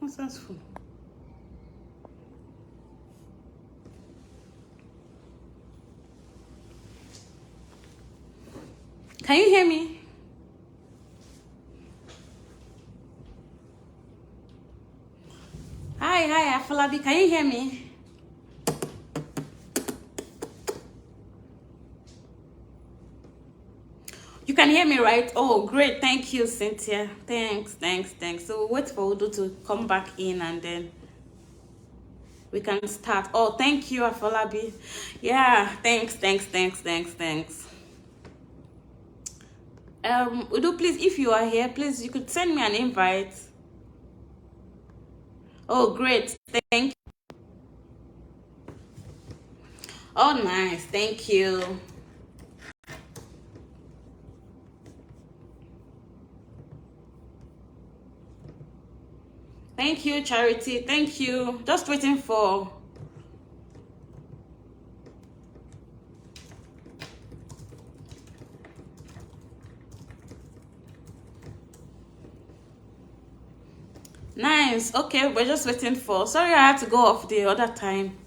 Successful. Can you hear me? Hi, Afolabi. Can you hear me? You can hear me, right? Oh, great. Thank you, Cynthia. Thanks. So we'll wait for Udo to come back in and then we can start. Oh, thank you, Afolabi. Yeah, thanks. Udo, please, if you are here, please, you could send me an invite. Oh, great. Thank you. Oh, nice. Thank you. Thank you, Charity. Thank you. Just waiting for... Nice. Okay, we're just waiting for... Sorry, I had to go off the other time.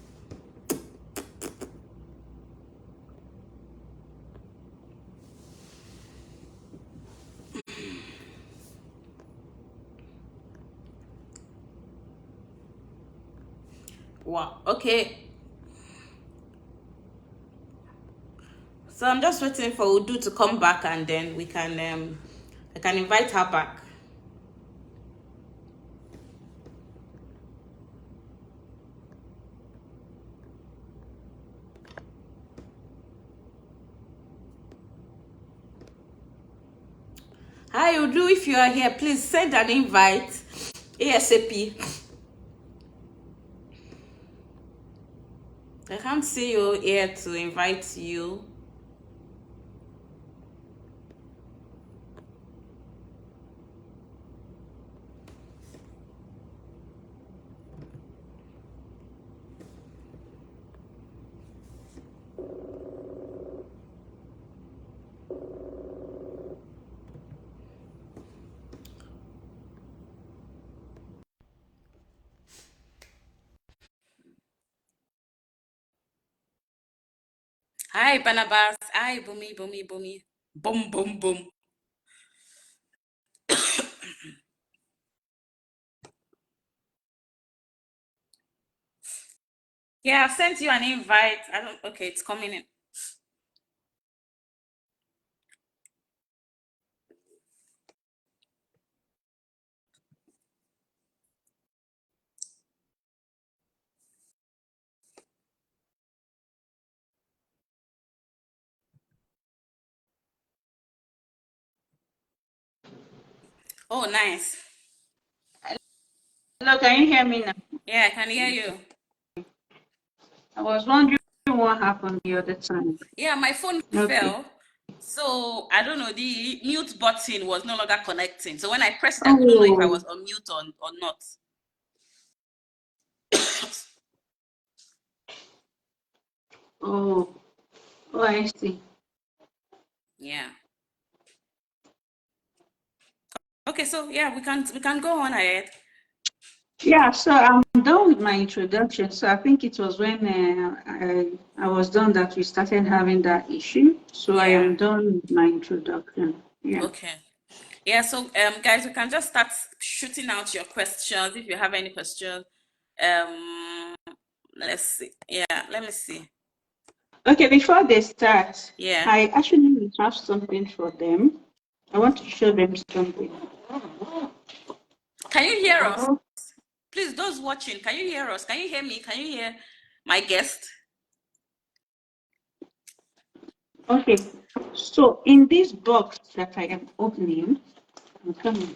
Wow. Okay. So I'm just waiting for Udu to come back and then we can I can invite her back. Hi Udu, if you are here, please send an invite ASAP. I can't see you here to invite you. Hi Barnabas. Hi Bumi. Boom. Yeah, I've sent you an invite. Okay, it's coming in. Oh, nice. Hello, can you hear me now? Yeah, I can hear you. I was wondering what happened the other time. Yeah, my phone Okay. fell. So I don't know, the mute button was no longer connecting. So when I pressed it, I couldn't know if I was Oh, on mute or not. oh, oh, I see. Yeah. Okay, so yeah, we can go on ahead. Yeah, so I'm done with my introduction. So I think it was when I was done that we started having that issue. So I Yeah. am done with my introduction. Yeah. Okay. Yeah, so guys, we can just start shooting out your questions if you have any questions. Um let's see. Yeah, let me see. Okay, before they start, Yeah. I actually have something for them. I want to show them something. Can you hear us? Please, those watching, can you hear us? Can you hear me? Can you hear my guest? Okay, so in this box that I am opening, I'm coming.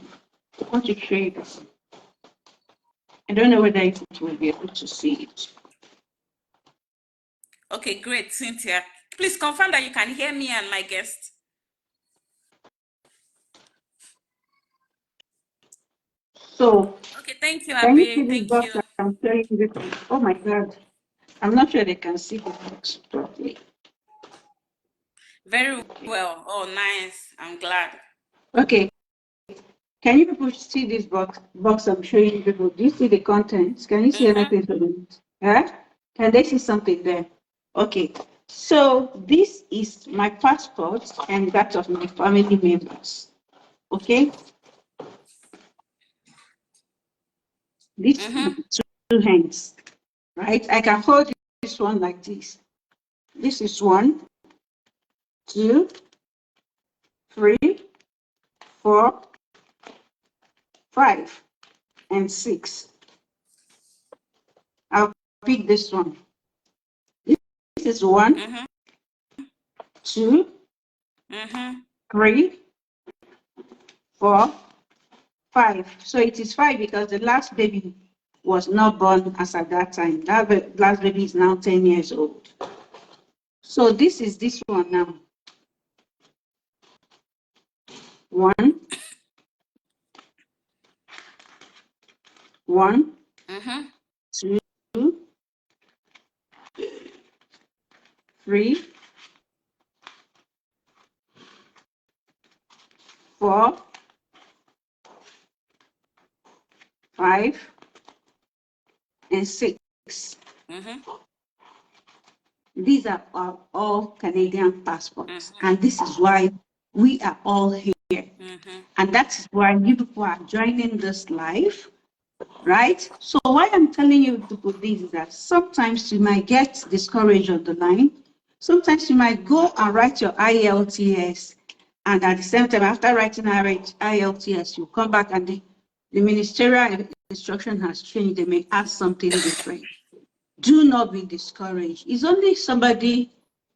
I want to show you this. I don't know whether it will be able to see it. Okay, great, Cynthia. Please confirm that you can hear me and my guest. So, Okay, thank you, can you see Abe. this Thank box you. that I'm showing you? Oh my God. I'm not sure they can see the box properly. Very well. Oh, nice. I'm glad. Okay. Can you people see this box I'm showing you people? Do you see the contents? Can you see anything from it? Yeah? Can they see something there? Okay. So this is my passport and that of my family members. Okay. These two hands, right? I can hold this one like this. This is 1, 2, 3, 4, 5, and 6. I'll pick this one. This is 1, 2, 3, 4, 5. So it is 5 because the last baby was not born as at that time. That last baby is now 10 years old. So this is this one now. 1, 1, 2, 3, 4, 5, and 6. These are all Canadian passports, and this is why we are all here. And that is why you people are joining this live, right? So why I'm telling you to put this is that sometimes you might get discouraged on the line. Sometimes you might go and write your IELTS, and at the same time, after writing IELTS, you come back and the ministerial instruction has changed. They may add something different. Do not be discouraged. It's only somebody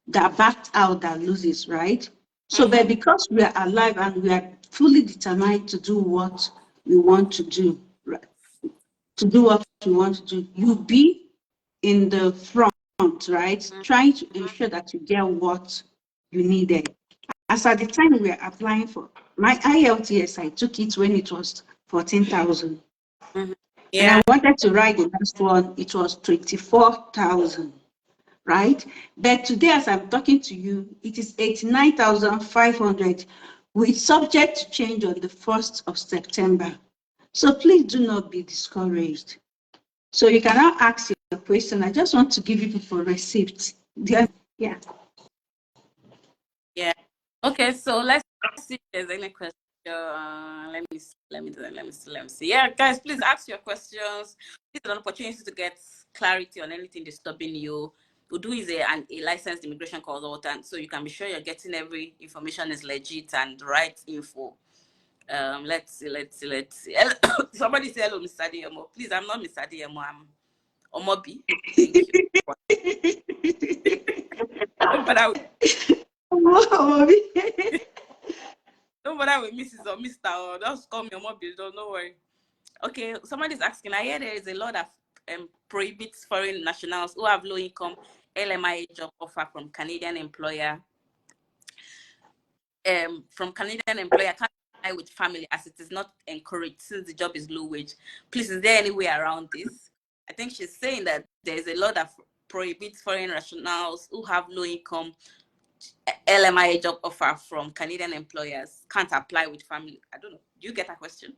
that backed out that loses, right? So, but because we are alive and we are fully determined to do what we want to do, right? To do what we want to do, you be in the front, right? Trying to ensure that you get what you needed. As at the time we are applying for my IELTS, I took it when it was 14,000. And I wanted to write the last one, it was 24,000, right? But today, as I'm talking to you, it is 89,500 with subject to change on the 1st of September. So please do not be discouraged. So you can now ask your question. I just want to give you people receipt. Yeah. Yeah. Okay, so let's see if there's any question. Let me see. Yeah, guys, please ask your questions. This is an opportunity to get clarity on anything disturbing you. Udu is a licensed immigration consultant, so you can be sure you're getting every information is legit and right info. Let's see. Somebody say hello, Mr. Diemo. Please, I'm not Mr. Diemo. I'm Omobi. Thank you. Don't bother with Mrs. or Mr. or just call me Omobi. Don't worry. Okay, somebody's asking. I hear there is a lot of prohibits foreign nationals who have low income LMIA job offer from Canadian employer. From Canadian employer can't apply with family as it is not encouraged since the job is low wage. Please, is there any way around this? I think she's saying that there's a lot of prohibits foreign nationals who have low income LMIA job offer from Canadian employers can't apply with family. I don't know. Do you get a question?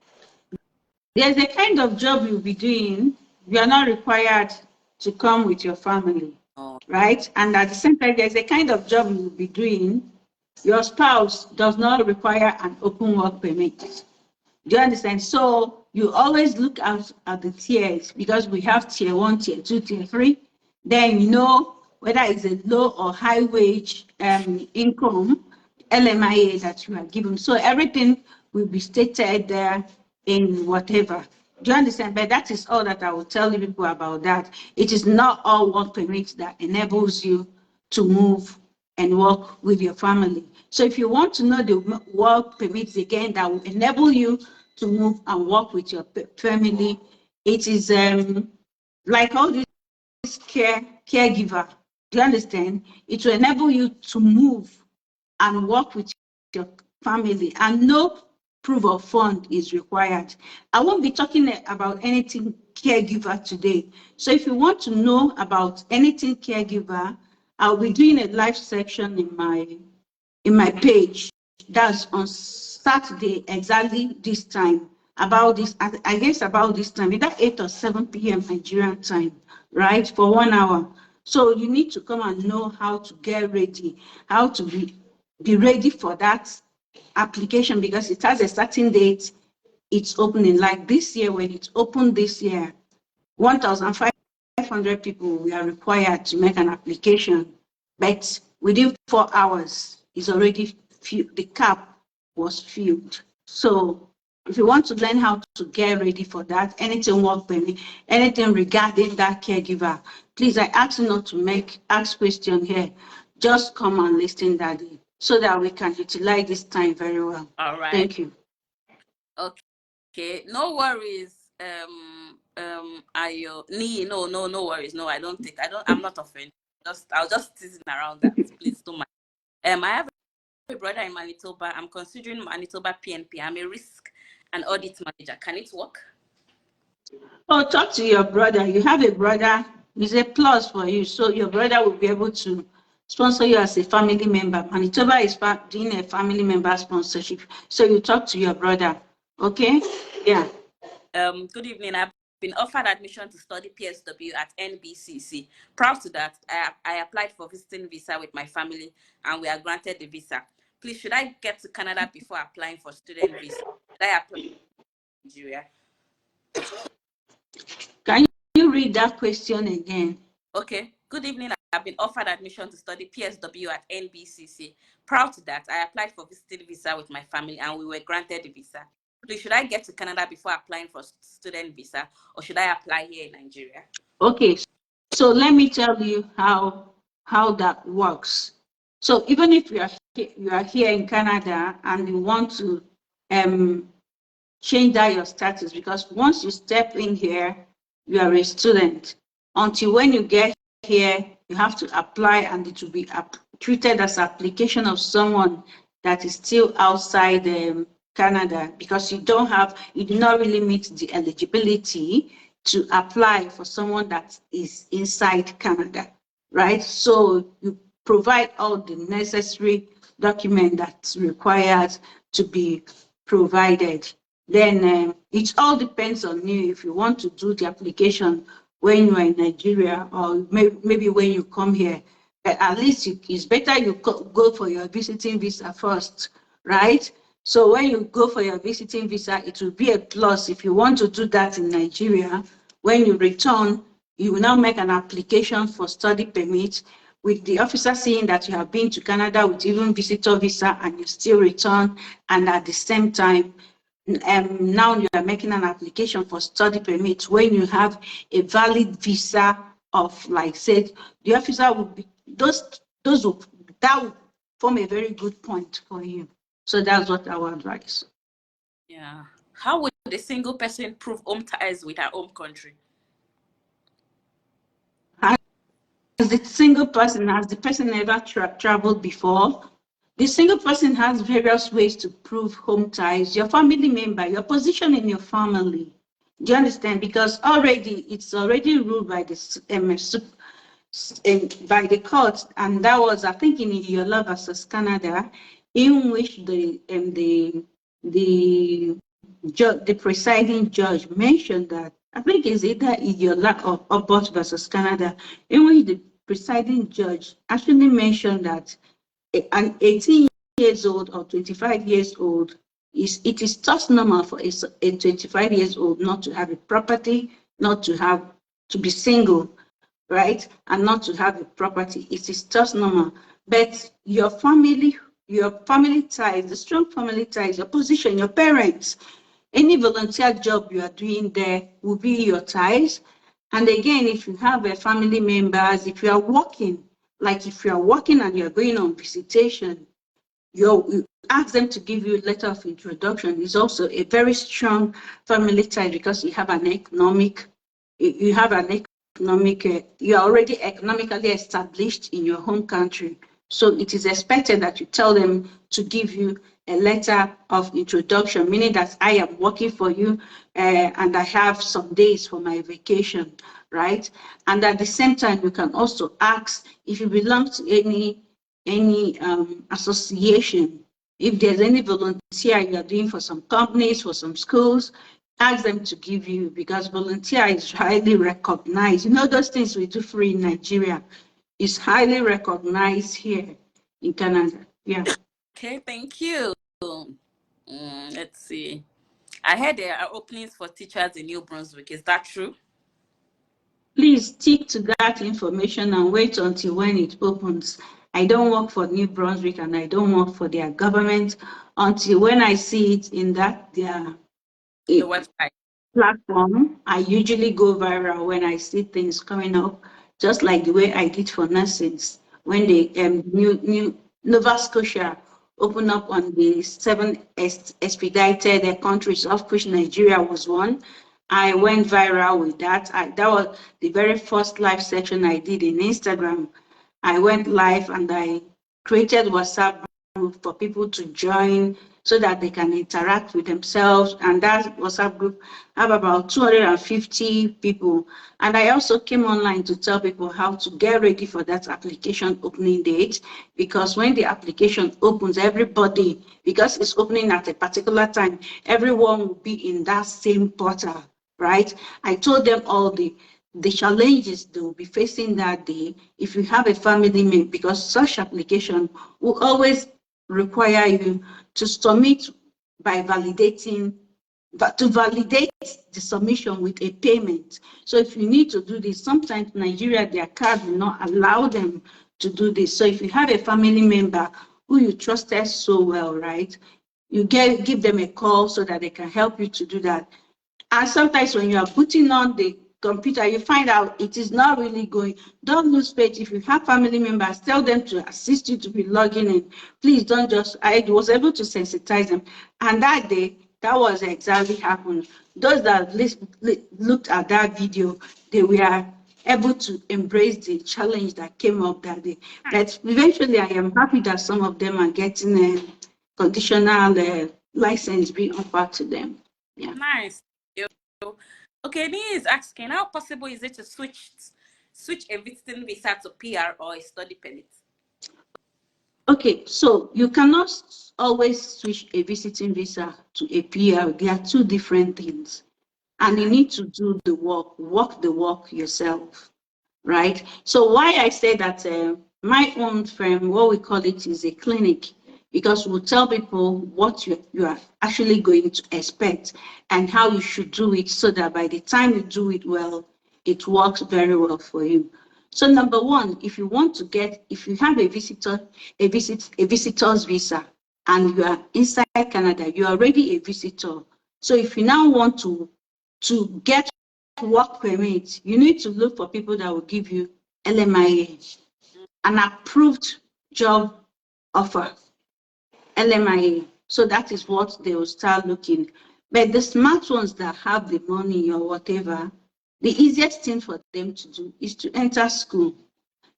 There's a kind of job you'll be doing. You are not required to come with your family, right? And at the same time, there's a kind of job you'll be doing. Your spouse does not require an open work permit. Do you understand? So you always look out at the tiers because we have tier 1, tier 2, tier 3. Then you know whether it's a low or high wage income LMIA that you are given. So everything will be stated there in whatever. Do you understand? But that is all that I will tell you people about that. It is not all work permits that enables you to move and work with your family. So if you want to know the work permits again that will enable you to move and work with your family, it is like all this caregiver. Do you understand? It will enable you to move and work with your family, and no proof of fund is required. I won't be talking about anything caregiver today. So if you want to know about anything caregiver, I'll be doing a live section in my page That's on Saturday, exactly this time, about this, I guess about this time, either 8 or 7 p.m. Nigerian time, right, for 1 hour. So you need to come and know how to get ready, how to be ready for that application, because it has a certain date it's opening. Like this year, when it opened this year, 1,500 people were required to make an application, but within 4 hours, it's already filled, the cap was filled. So if you want to learn how to get ready for that, anything work permit, anything regarding that caregiver, please, I ask you not to ask question here. Just come and listen, Daddy, so that we can utilize this time very well. All right. Thank you. Okay, no worries. Ayo, no worries. No, I'm not offended. I'll just teasing around that. Please don't mind. I have a brother in Manitoba. I'm considering Manitoba PNP. I'm a risk and audit manager. Can it work? Oh, talk to your brother. You have a brother. It's a plus for you. So your brother will be able to sponsor you as a family member. Manitoba is doing a family member sponsorship. So you talk to your brother. Okay? Yeah. Good evening. I've been offered admission to study PSW at NBCC. Proud to that, I applied for visiting visa with my family and we are granted the visa. Please, should I get to Canada before applying for student visa? Should I apply in Nigeria? Can you read that question again? Okay. Good evening. I've been offered admission to study PSW at NBCC. Proud to that, I applied for visiting visa with my family and we were granted the visa. Please, should I get to Canada before applying for student visa or should I apply here in Nigeria? Okay. So let me tell you how that works. So even if you are here in Canada and you want to change that your status, because once you step in here, you are a student. Until when you get here, you have to apply and it will be treated as application of someone that is still outside Canada, because you do not really meet the eligibility to apply for someone that is inside Canada, right? So you provide all the necessary document that's required to be provided. Then it all depends on you if you want to do the application when you are in Nigeria or maybe when you come here. But at least it's better you go for your visiting visa first, right? So when you go for your visiting visa, it will be a plus. If you want to do that in Nigeria, when you return, you will now make an application for study permit with the officer saying that you have been to Canada with even visitor visa and you still return, and at the same time, now you are making an application for study permit when you have a valid visa of, like said, the officer will be that will form a very good point for you. So that's what I would advise. Yeah. How would a single person prove home ties with her home country? As the single person, has the person ever traveled before? The single person has various ways to prove home ties. Your family member, your position in your family. Do you understand? Because it's already ruled by by the court, and that was, I think, in Yola versus Canada, in which the presiding judge mentioned that, I think it's either Yola or Abbott versus Canada, in which the presiding judge actually mentioned that an 18 years old or 25 years old, it is just normal for a 25 years old not to have a property, not to be single, right? And not to have a property. It is just normal. But your family ties, the strong family ties, your position, your parents, any volunteer job you are doing there will be your ties. And again, if you have a family members, if you are working, like if you are working and you're going on visitation, you ask them to give you a letter of introduction. Is also a very strong family tie, because you have an economic, you are already economically established in your home country. So it is expected that you tell them to give you a letter of introduction, meaning that I am working for you and I have some days for my vacation, right? And at the same time, you can also ask if you belong to any association. If there's any volunteer you are doing for some companies, for some schools, ask them to give you, because volunteer is highly recognized. You know, those things we do free in Nigeria is highly recognized here in Canada. Yeah. Okay, thank you. Let's see. I heard there are openings for teachers in New Brunswick. Is that true? Please stick to that information and wait until when it opens. I don't work for New Brunswick and I don't work for their government until when I see it in that their The website. platform. I usually go viral when I see things coming up, just like the way I did for nurses when the new Nova Scotia opened up on the seven expedited countries, of which Nigeria was one. I went viral with that. That was the very first live section I did in Instagram. I went live and I created WhatsApp group for people to join so that they can interact with themselves. And that WhatsApp group have about 250 people. And I also came online to tell people how to get ready for that application opening date, because when the application opens, everybody, because it's opening at a particular time, everyone will be in that same portal, right? I told them all the challenges they will be facing that day if you have a family member, because such application will always require you to submit by validating, but to validate the submission with a payment. So if you need to do this, sometimes Nigeria, their card will not allow them to do this. So if you have a family member who you trusted so well, right, you give them a call so that they can help you to do that. And sometimes when you are putting on the computer, you find out it is not really going. Don't lose faith. If you have family members, tell them to assist you to be logging in. Please don't just, I was able to sensitize them. And that day, that was exactly happened. Those that looked at that video, they were able to embrace the challenge that came up that day. But eventually, I am happy that some of them are getting a conditional license being offered to them. Yeah. Nice. Okay, Ni is asking, how possible is it to switch a visiting visa to PR or a study permit? Okay, so you cannot always switch a visiting visa to a PR. They are two different things. And you need to do the work, walk the walk yourself, right? So why I say that my own firm, what we call it is a clinic, because we'll tell people what you are actually going to expect and how you should do it so that by the time you do it well, it works very well for you. So number one, if you want to get, if you have a visitor's visa and you are inside Canada, you are already a visitor. So if you now want to get work permit, you need to look for people that will give you LMIA, an approved job offer, LMIA. So that is what they will start looking. But the smart ones that have the money or whatever, the easiest thing for them to do is to enter school.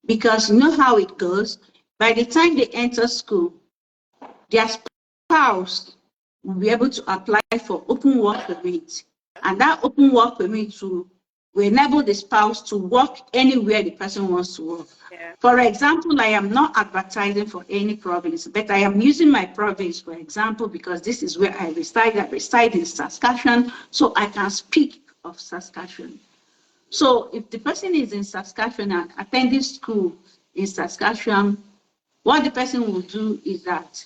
Because you know how it goes. By the time they enter school, their spouse will be able to apply for open work permit. And that open work permit will enable the spouse to work anywhere the person wants to work. Yeah. For example, I am not advertising for any province, but I am using my province, for example, because this is where I reside. I reside in Saskatchewan, so I can speak of Saskatchewan. So if the person is in Saskatchewan and attending school in Saskatchewan, what the person will do is that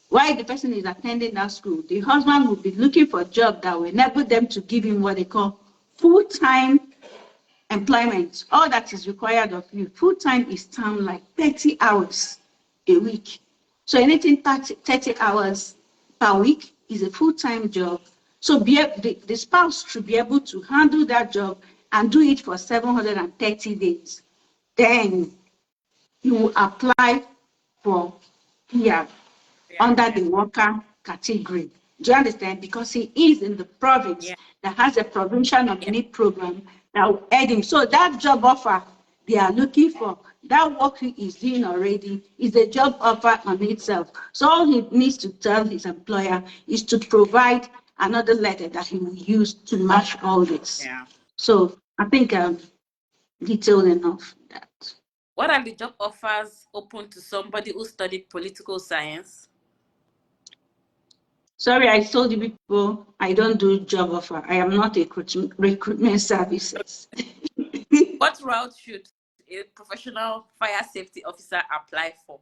while the person is attending that school, the husband will be looking for a job that will enable them to give him what they call full-time employment. All that is required of you. Full-time is termed like 30 hours a week. So anything 30 hours per week is a full-time job. So the spouse should be able to handle that job and do it for 730 days. Then you will apply for PR under the worker category. Do you understand? Because he is in the province that has a provincial nominee program that will aid him. So that job offer they are looking for, that work he is doing already is a job offer on itself. So all he needs to tell his employer is to provide another letter that he will use to match all this. Yeah. So I think I'm detailed enough that. What are the job offers open to somebody who studied political science? Sorry, I told you people I don't do job offer. I am not a recruitment services. What route should a professional fire safety officer apply for?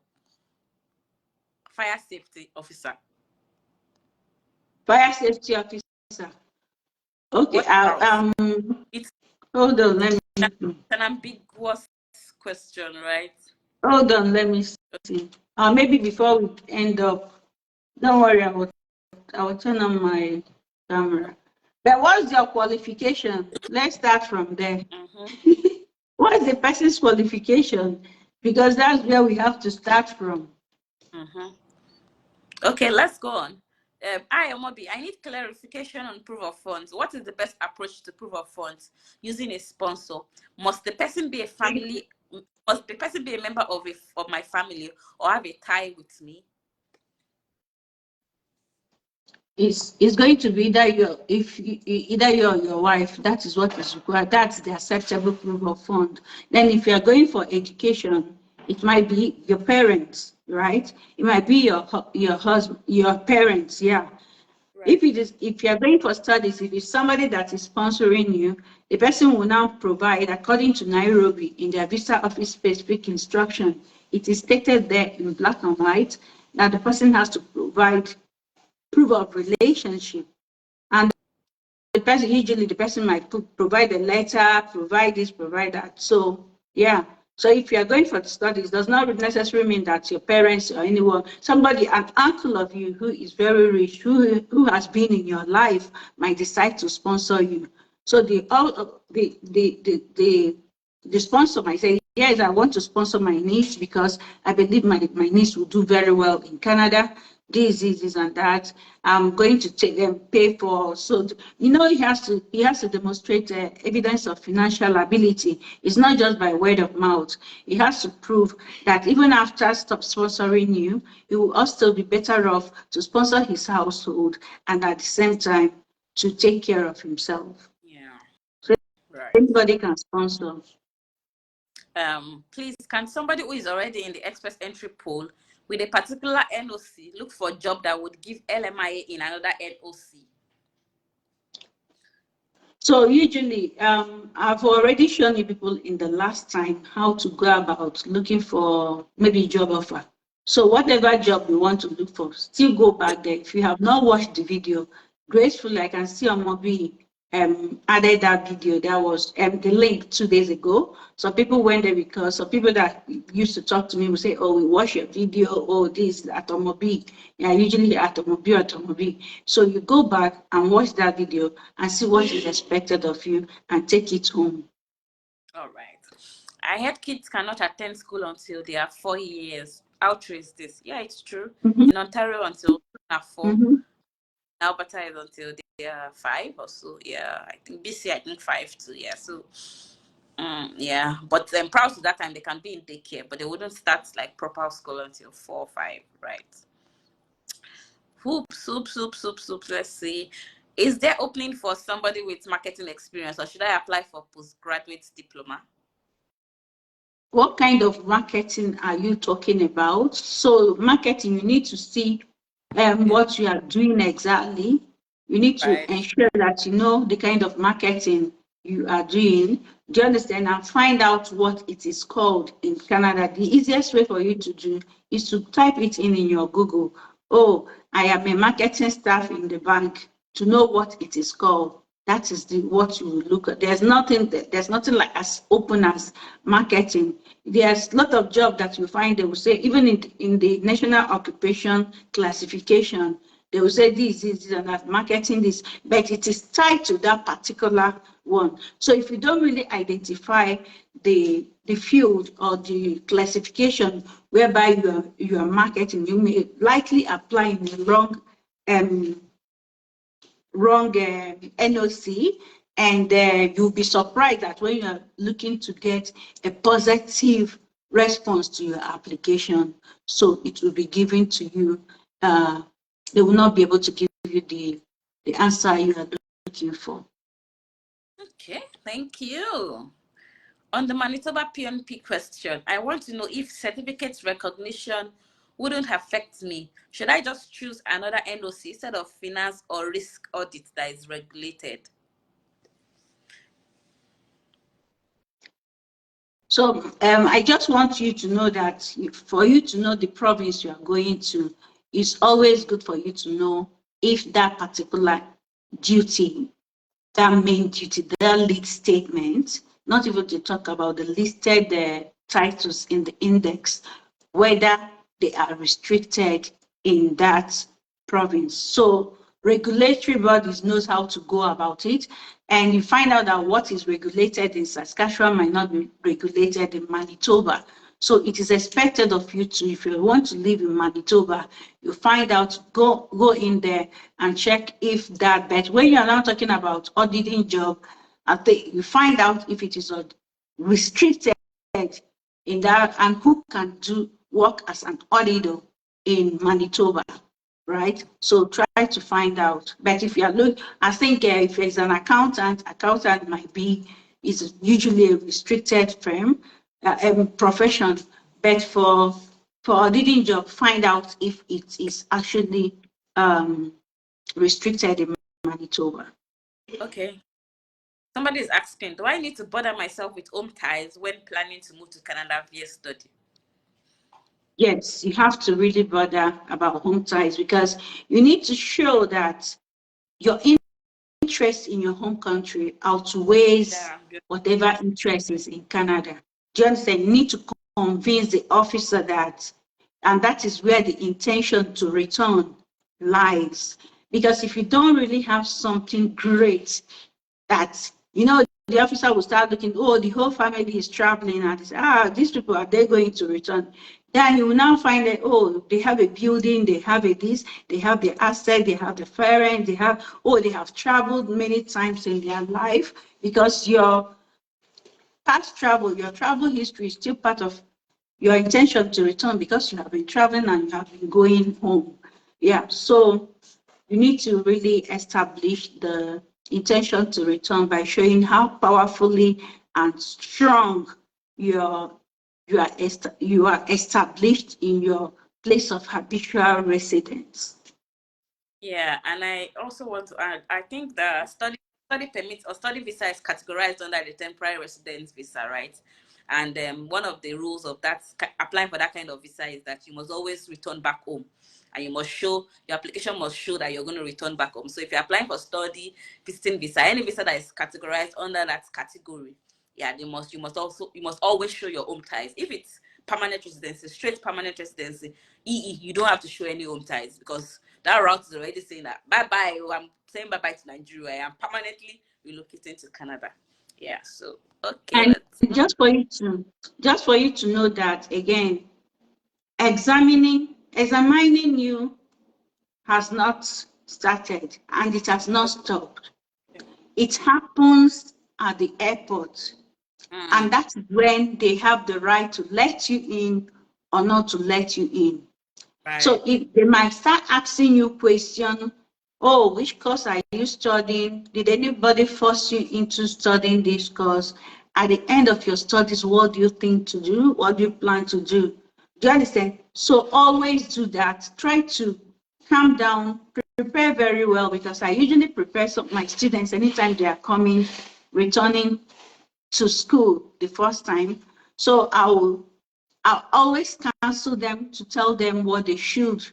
Fire safety officer. Fire safety officer. Okay, What route? It's hold on, let me an ambiguous question, right? hold on, let me see. Maybe before we end up, don't worry, I will turn on my camera. But what's your qualification? Let's start from there. What is the person's qualification? Because that's where we have to start from. Okay, let's go on. Omobi, I need clarification on proof of funds. What is the best approach to proof of funds using a sponsor? Must the person be a family? Must the person be a member of my family or have a tie with me? It's going to be either either you or your wife. That is what is required. That's the acceptable proof of fund. Then if you are going for education, it might be your parents, right? It might be your husband, your parents, yeah. Right. If you are going for studies, if it's somebody that is sponsoring you, the person will now provide, according to Nairobi, in their visa office specific instruction, it is stated there in black and white that the person has to provide proof of relationship. And the person, usually the person might provide a letter, provide this, provide that. So yeah. So if you are going for studies, does not necessarily mean that your parents or anyone, somebody, an uncle of you who is very rich, who has been in your life, might decide to sponsor you. So the sponsor might say, yes, I want to sponsor my niece because I believe my niece will do very well in Canada. This, and that. I'm going to take them, pay for. So he has to demonstrate evidence of financial ability. It's not just by word of mouth. He has to prove that even after stop sponsoring you, he will also be better off to sponsor his household and at the same time to take care of himself. Yeah. So right. Anybody can sponsor. Please, can somebody who is already in the express entry pool with a particular NOC look for a job that would give LMIA in another NOC? So usually, I've already shown you people in the last time how to go about looking for maybe job offer. So whatever job you want to look for, still go back there. If you have not watched the video, gracefully, I can see on Mobi added that video. That was the link 2 days ago. So people went there because some people that used to talk to me will say, oh, we watch your video, oh, this at Mobi. Yeah, usually at Mobi. So you go back and watch that video and see what is expected of you and take it home. All right. I heard kids cannot attend school until they are 4 years. How true is this? Yeah, it's true. In Ontario, until they are 4. Alberta is until they are 5 or so. Yeah, I think BC, I think 5 too. Yeah, so yeah, but then prior to that time they can be in daycare, but they wouldn't start like proper school until 4 or 5, right? Soup. Let's see. Is there opening for somebody with marketing experience, or should I apply for postgraduate diploma? What kind of marketing are you talking about? So marketing, you need to see what you are doing exactly. You need to ensure that you know the kind of marketing you are doing. Do you understand? And find out what it is called in Canada. The easiest way for you to do is to type it in your Google. Oh, I am a marketing staff in the bank, to know what it is called. That is what you will look at. There's nothing like as open as marketing. There's a lot of jobs that you find, they will say, even in the national occupation classification, they will say this, and that, marketing this, but it is tied to that particular one. So if you don't really identify the field or the classification whereby you are marketing, you may likely apply in the wrong NOC, and you'll be surprised that when you are looking to get a positive response to your application, so it will be given to you. They will not be able to give you the answer you are looking for. Okay, thank you. On the Manitoba PNP question, I want to know if certificate recognition wouldn't affect me. Should I just choose another NOC instead of finance or risk audit that is regulated? So I just want you to know that for you to know the province you are going to, it's always good for you to know if that particular duty, that main duty, that lead statement, not even to talk about the listed titles in the index, whether they are restricted in that province. So regulatory bodies knows how to go about it, and you find out that what is regulated in Saskatchewan might not be regulated in Manitoba. So it is expected of you to, if you want to live in Manitoba, you find out, go in there and check if that, but when you are now talking about auditing job, I think you find out if it is restricted in that, and who can do work as an auditor in Manitoba, right? So try to find out. But if you are looking, I think if it's an accountant might be, is usually a restricted firm, profession. But for auditing job, find out if it is actually restricted in Manitoba. Okay. Somebody is asking, do I need to bother myself with home ties when planning to move to Canada via study? Yes, you have to really bother about home ties, because you need to show that your interest in your home country outweighs whatever interest is in Canada. Do you understand? You need to convince the officer that, and that is where the intention to return lies. Because if you don't really have something great that, the officer will start looking, oh, the whole family is traveling, and say, these people, are they going to return? Then you will now find that, oh, they have a building, they have a this, they have the asset, they have the parents, they have traveled many times in their life, because your past travel, your travel history is still part of your intention to return, because you have been traveling and you have been going home. Yeah, so you need to really establish the intention to return by showing how powerfully and strong you are established in your place of habitual residence. Yeah, and I also want to add, I think the study permit or study visa is categorized under the temporary residence visa, right? And one of the rules of that applying for that kind of visa is that you must always return back home, and you must show your application must show that you're going to return back home. So if you're applying for study visiting visa, any visa that is categorized under that category, yeah, you must always show your home ties. If it's permanent residency, straight permanent residency, you don't have to show any home ties, because that route is already saying that bye bye. I'm saying bye bye to Nigeria. I am permanently relocating to Canada. Yeah. So okay, And let's move. just for you to know that, again, examining you has not started, and it has not stopped. It happens at the airport, and that's when they have the right to let you in or not to let you in. So Right. if they might start asking you questions, oh, which course are you studying? Did anybody force you into studying this course? At the end of your studies, what do you think to do? What do you plan to do? Do you understand? So always do that. Try to calm down, prepare very well, because I usually prepare my students anytime they are returning to school the first time. So I'll always counsel them to tell them what they should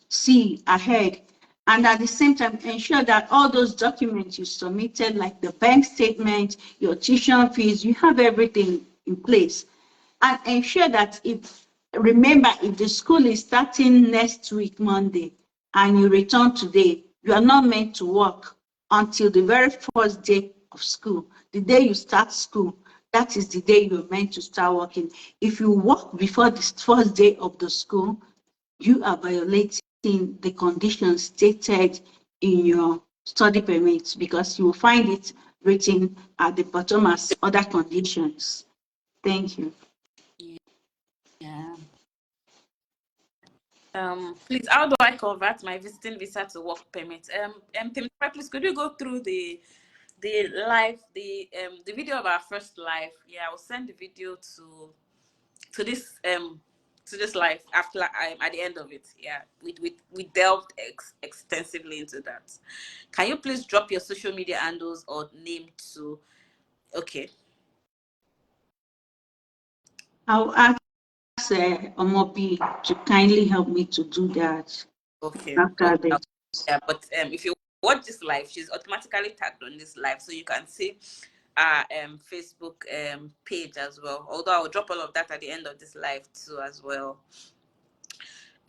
see ahead. And at the same time, ensure that all those documents you submitted, like the bank statement, your tuition fees, you have everything in place. And ensure that remember, if the school is starting next week, Monday, and you return today, you are not meant to work until the very first day of school. The day you start school, that is the day you're meant to start working. If you work before the first day of the school, you are violating the conditions stated in your study permit, because you will find it written at the bottom as other conditions. Thank you. Yeah. Please, how do I convert my visiting visa to work permit? Please, could you go through the video of our first live? Yeah, I will send the video to this to this life after at the end of it. Yeah, we delved extensively into that. Can you please drop your social media handles or name to? Okay. I'll ask Omobi to kindly help me to do that Okay. after this. Yeah, but if you watch this live, she's automatically tagged on this live, so you can see our Facebook page as well. Although I'll drop all of that at the end of this live too as well.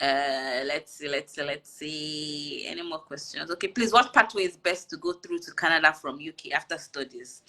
Let's see. Any more questions? Okay, please. What pathway is best to go through to Canada from UK after studies?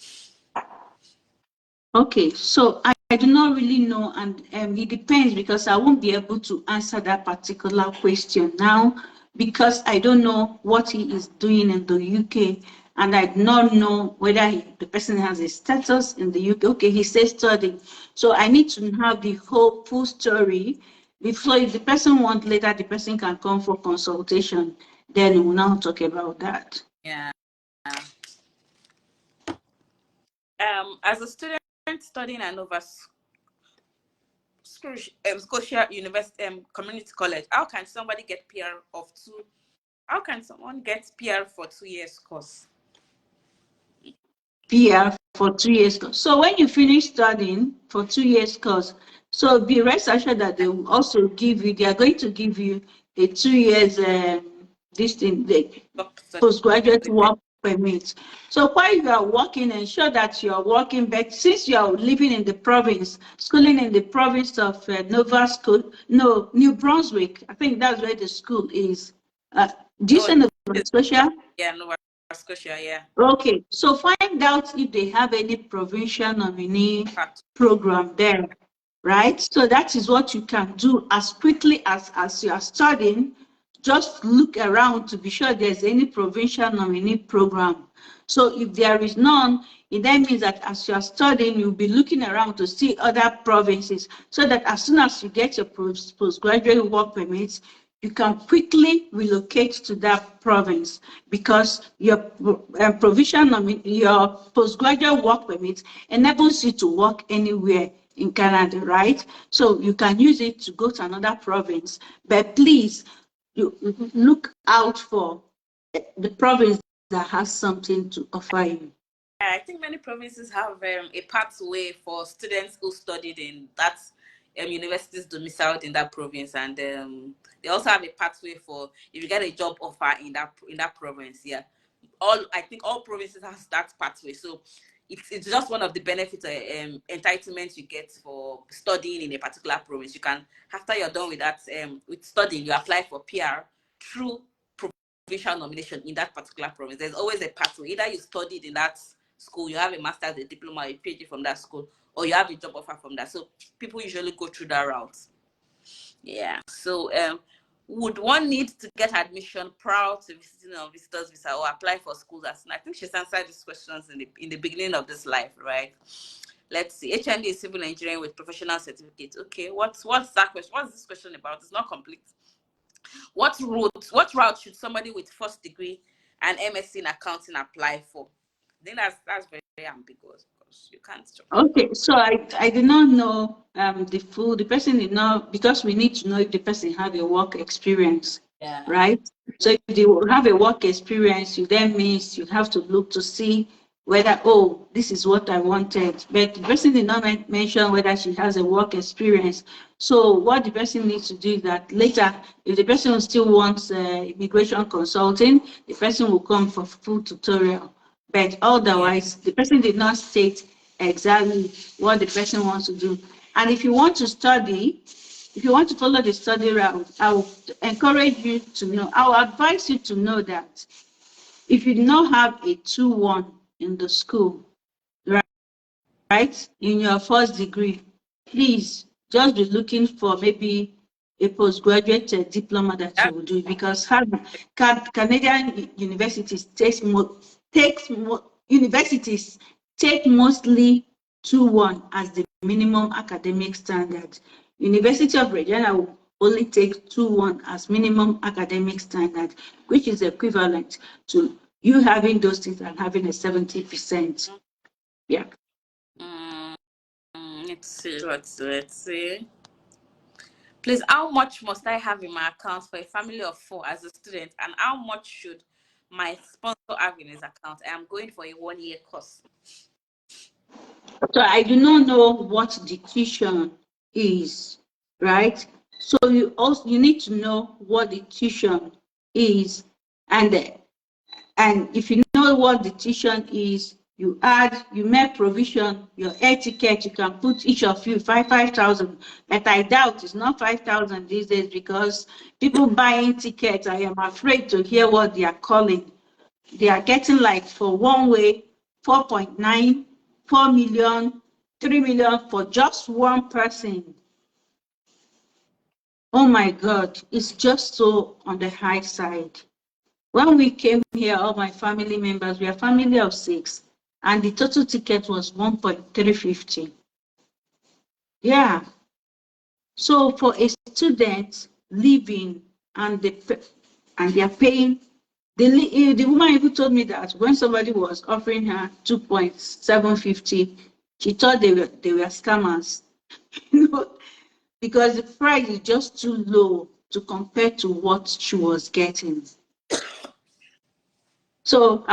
Okay, so I do not really know, and it depends because I won't be able to answer that particular question now because I don't know what he is doing in the UK, and I do not know whether the person has a status in the UK. Okay, he says studying, so I need to have the whole full story before. If the person wants later, the person can come for consultation. Then we'll now talk about that. Yeah. As a student studying at Nova Scotia University Community College, how can somebody get PR of two? How can someone get PR for 2 years course? PR for 2 years course. So when you finish studying for 2 years course, so be rest assured that they will also give you, they are going to give you a 2 years this thing, the postgraduate work permit. So while you are working, ensure that you are working back. Since you are living in the province, schooling in the province of New Brunswick. I think that's where the school is. Do you say Nova Scotia? Yeah, Nova Scotia, yeah. Okay, so find out if they have any provincial nominee program there, right? So that is what you can do as quickly as you are studying. Just look around to be sure there's any provincial nominee program. So if there is none, it then means that as you are studying, you'll be looking around to see other provinces so that as soon as you get your postgraduate work permits, you can quickly relocate to that province because your your postgraduate work permit enables you to work anywhere in Canada, right? So you can use it to go to another province, but please you look out for the province that has something to offer you. I think many provinces have a pathway for students who studied in that universities domiciled in that province, and they also have a pathway for if you get a job offer in that province. Yeah, I think all provinces has that pathway. So it's just one of the benefits entitlements you get for studying in a particular province. You can, after you're done with that with studying, you apply for PR through provincial nomination in that particular province. There's always a pathway. Either you studied in that school, you have a master's, a diploma, a PhD from that school, or you have a job offer from that. So people usually go through that route. Yeah. So would one need to get admission prior to visiting a visitor's visa or apply for schools? I think she's answered these questions in the beginning of this life, right? Let's see. HND is civil engineering with professional certificate. Okay, what's that question? What's this question about? It's not complete. What route should somebody with first degree and MSc in accounting apply for? I think that's very ambiguous because you can't. Okay, so I did not know the person did not, because we need to know if the person have a work experience, Yeah. right? So if they have a work experience, you then means you have to look to see whether, oh, this is what I wanted. But the person did not mention whether she has a work experience. So what the person needs to do is that later, if the person still wants immigration consulting, the person will come for full tutorial. But otherwise, the person did not state exactly what the person wants to do. And if you want to study, if you want to follow the study route, I will encourage you to know, I will advise you to know that if you do not have a 2-1 in the school, right, in your first degree, please just be looking for maybe a postgraduate diploma that you will do, because Canadian universities universities take mostly 2-1 as the minimum academic standard. University of Regina will only take 2-1 as minimum academic standard, which is equivalent to you having those things and having a 70%. Yeah. Let's see. Please, how much must I have in my account for a family of 4 as a student, and how much should my sponsor have in his account? I am going for a 1-year course. So I do not know what the tuition is, right? So you need to know what the tuition is, and if you know what the tuition is, you make provision, your air ticket, you can put each of you 5,000. But I doubt it's not 5,000 these days, because people buying tickets, I am afraid to hear what they are calling. They are getting, like, for one way, 4.9, 4 million, 3 million for just one person. Oh my God, it's just so on the high side. When we came here, all my family members, we are a family of 6, and the total ticket was 1.350. Yeah. So for a student living, and they are paying, the woman even told me that when somebody was offering her 2.750, she thought they were scammers, you know, because the price is just too low to compare to what she was getting. So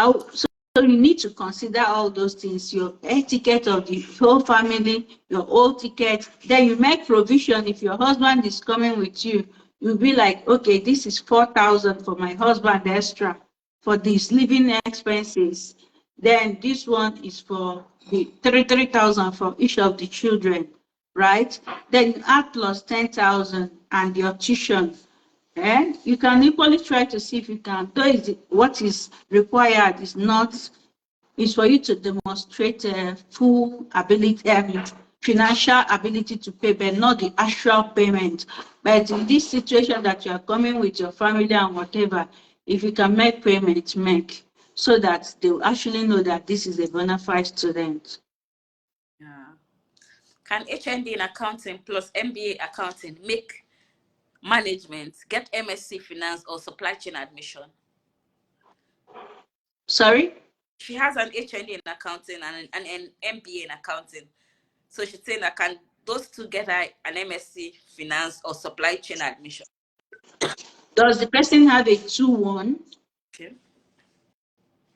you need to consider all those things, your air ticket of the whole family, your whole ticket. Then you make provision. If your husband is coming with you, you'll be like, okay, this is 4,000 for my husband extra for these living expenses. Then this one is for the 3,000 for each of the children, right? Then you add plus 10,000 and your tuition. And you can equally try to see if you can, though what is required is not, is for you to demonstrate full ability, financial ability to pay, but not the actual payment. But in this situation that you are coming with your family and whatever, if you can make payments, make, so that they will actually know that this is a bona fide student. Yeah. Can HND in accounting plus MBA accounting make management, get MSc finance or supply chain admission? Sorry? She has an HND in accounting and an MBA in accounting. So she's saying that can those two get her an MSc finance or supply chain admission? Does the person have a 2-1? Okay.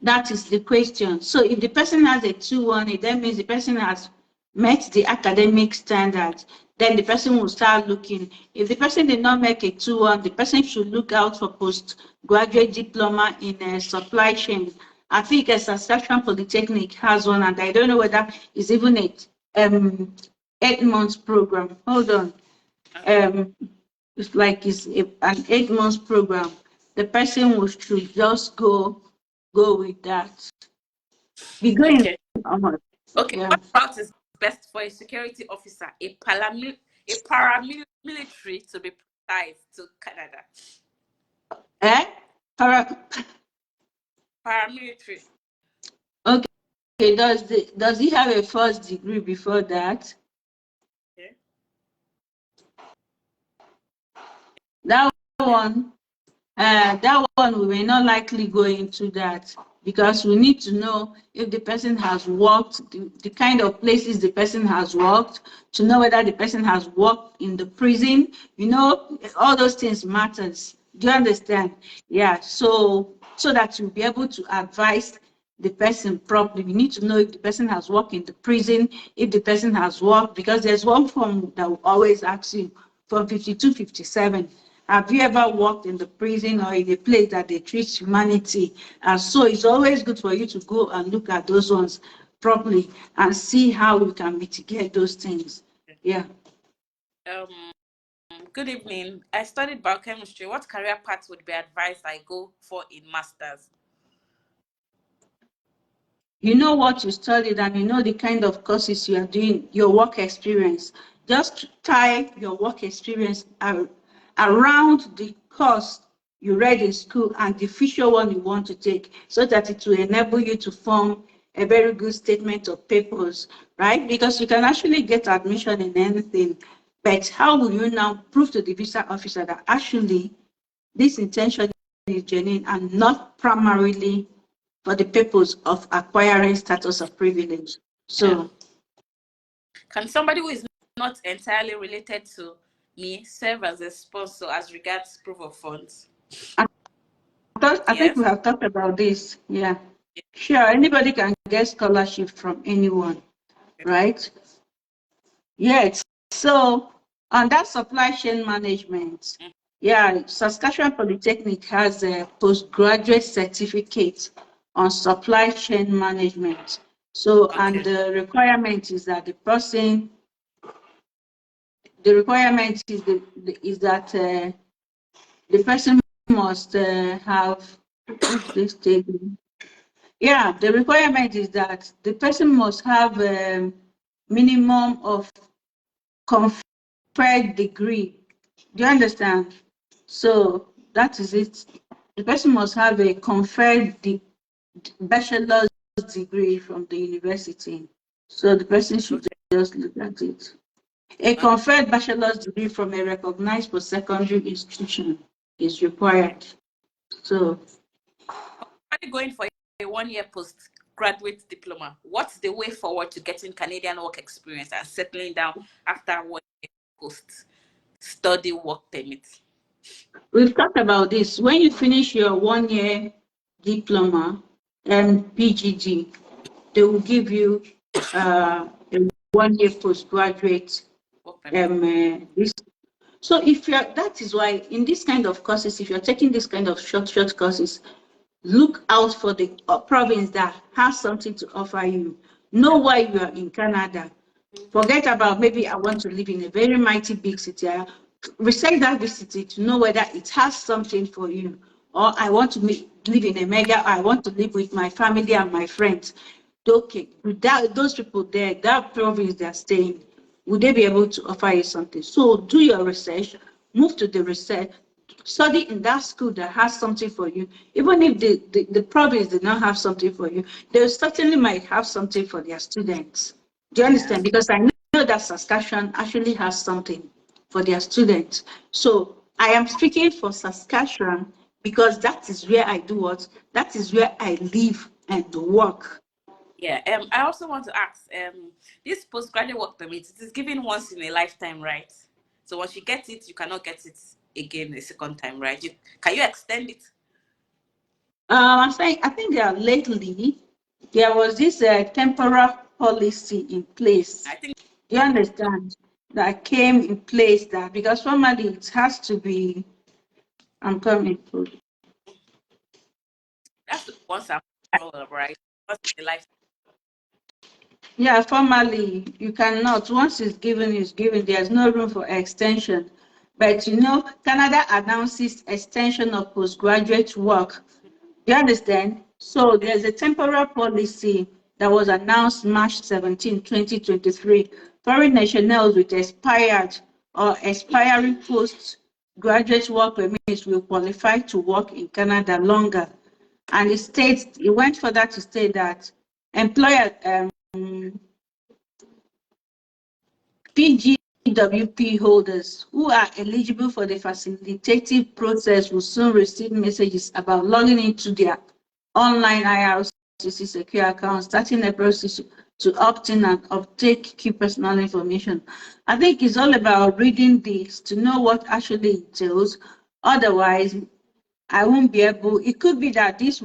That is the question. So if the person has a 2-1, it then means the person has met the academic standards. Then the person will start looking. If the person did not make a 2-1, the person should look out for postgraduate diploma in supply chain. I think a Saskatchewan Polytechnic has one, and I don't know whether it's even a 8-month program. Hold on. It's like an 8-month program. The person should just go with that. Be going Okay. on. Okay. Yeah. What route is best for a security officer, a paramilitary to be precise, to Canada? Paramilitary. Okay. Does he have a first degree before that? Okay. That one we may not likely go into that, because we need to know if the person has worked, the kind of places the person has worked, to know whether the person has worked in the prison. All those things matters. Do you understand? Yeah. So that you'll be able to advise the person properly. You need to know if the person has worked in the prison, if the person has worked, because there's one form that will always ask you, from 52, 57. Have you ever worked in the prison or in a place that they treat humanity? And so it's always good for you to go and look at those ones properly and see how you can mitigate those things. Yeah. Good evening. I studied biochemistry. What career path would be advised I go for in masters? You know what you studied, and you know the kind of courses you are doing, your work experience. Just tie your work experience around the course you read in school and the future one you want to take, so that it will enable you to form a very good statement of purpose, right? Because you can actually get admission in anything, but how will you now prove to the visa officer that actually this intention is genuine and not primarily for the purpose of acquiring status of privilege? So, Can somebody who is not entirely related to me serve as a sponsor as regards proof of funds. I think Yes. we have talked about this. Yeah. Sure. Anybody can get scholarship from anyone, right? Yes. So on that supply chain management, yeah, Saskatchewan Polytechnic has a postgraduate certificate on supply chain management. So, and Okay. the requirement is that the requirement is that the person must have, what's this statement? Yeah, the requirement is that the person must have a minimum of conferred degree. Do you understand? So that is it. The person must have a conferred bachelor's degree from the university. So the person should Okay. just look at it. A conferred bachelor's degree from a recognized post-secondary institution is required. So Somebody going for a 1 year postgraduate diploma, what's the way forward to getting Canadian work experience and settling down after 1 year post study work permit? we've talked about this. When you finish your 1 year diploma and PGD, they will give you a 1 year postgraduate Work permit. this. So if you're, that is why in this kind of courses, if you're taking this kind of short courses, look out for the province that has something to offer you. Know Yeah. why you are in Canada. Forget about maybe I want to live in a very mighty big city. Research that big city to know whether it has something for you. Or I want to live in a mega, I want to live with my family and my friends. Okay, without those people there, that province they're staying, would they be able to offer you something? So do your research, move to the research, study in that school that has something for you. Even if the province did not have something for you, they certainly might have something for their students. Do you Yeah. understand? Because I know that Saskatchewan actually has something for their students. So I am speaking for Saskatchewan because that is where I do what? That is where I live and work. Yeah. I also want to ask, this postgraduate work permit, it is given once in a lifetime, right? So once you get it, you cannot get it again a second time, right? Can you extend it? I'm saying I think there lately there was this temporal policy in place. I think Do you understand? That came in place that because formally it has to be. I'm coming to. that's the once and for all, right? Once in a lifetime. Yeah, formally, you cannot. Once it's given, it's given. There's no room for extension. But you know, Canada announces extension of postgraduate work. Do you understand? So there's a temporal policy that was announced March 17, 2023. Foreign nationals with expired or expiring postgraduate work permits will qualify to work in Canada longer. And it went further to state that employer PGWP holders who are eligible for the facilitative process will soon receive messages about logging into their online IRCC secure account, starting a process to opt in and uptake key personal information. I think it's all about reading this to know what actually entails. Otherwise, I won't be able, it could be that this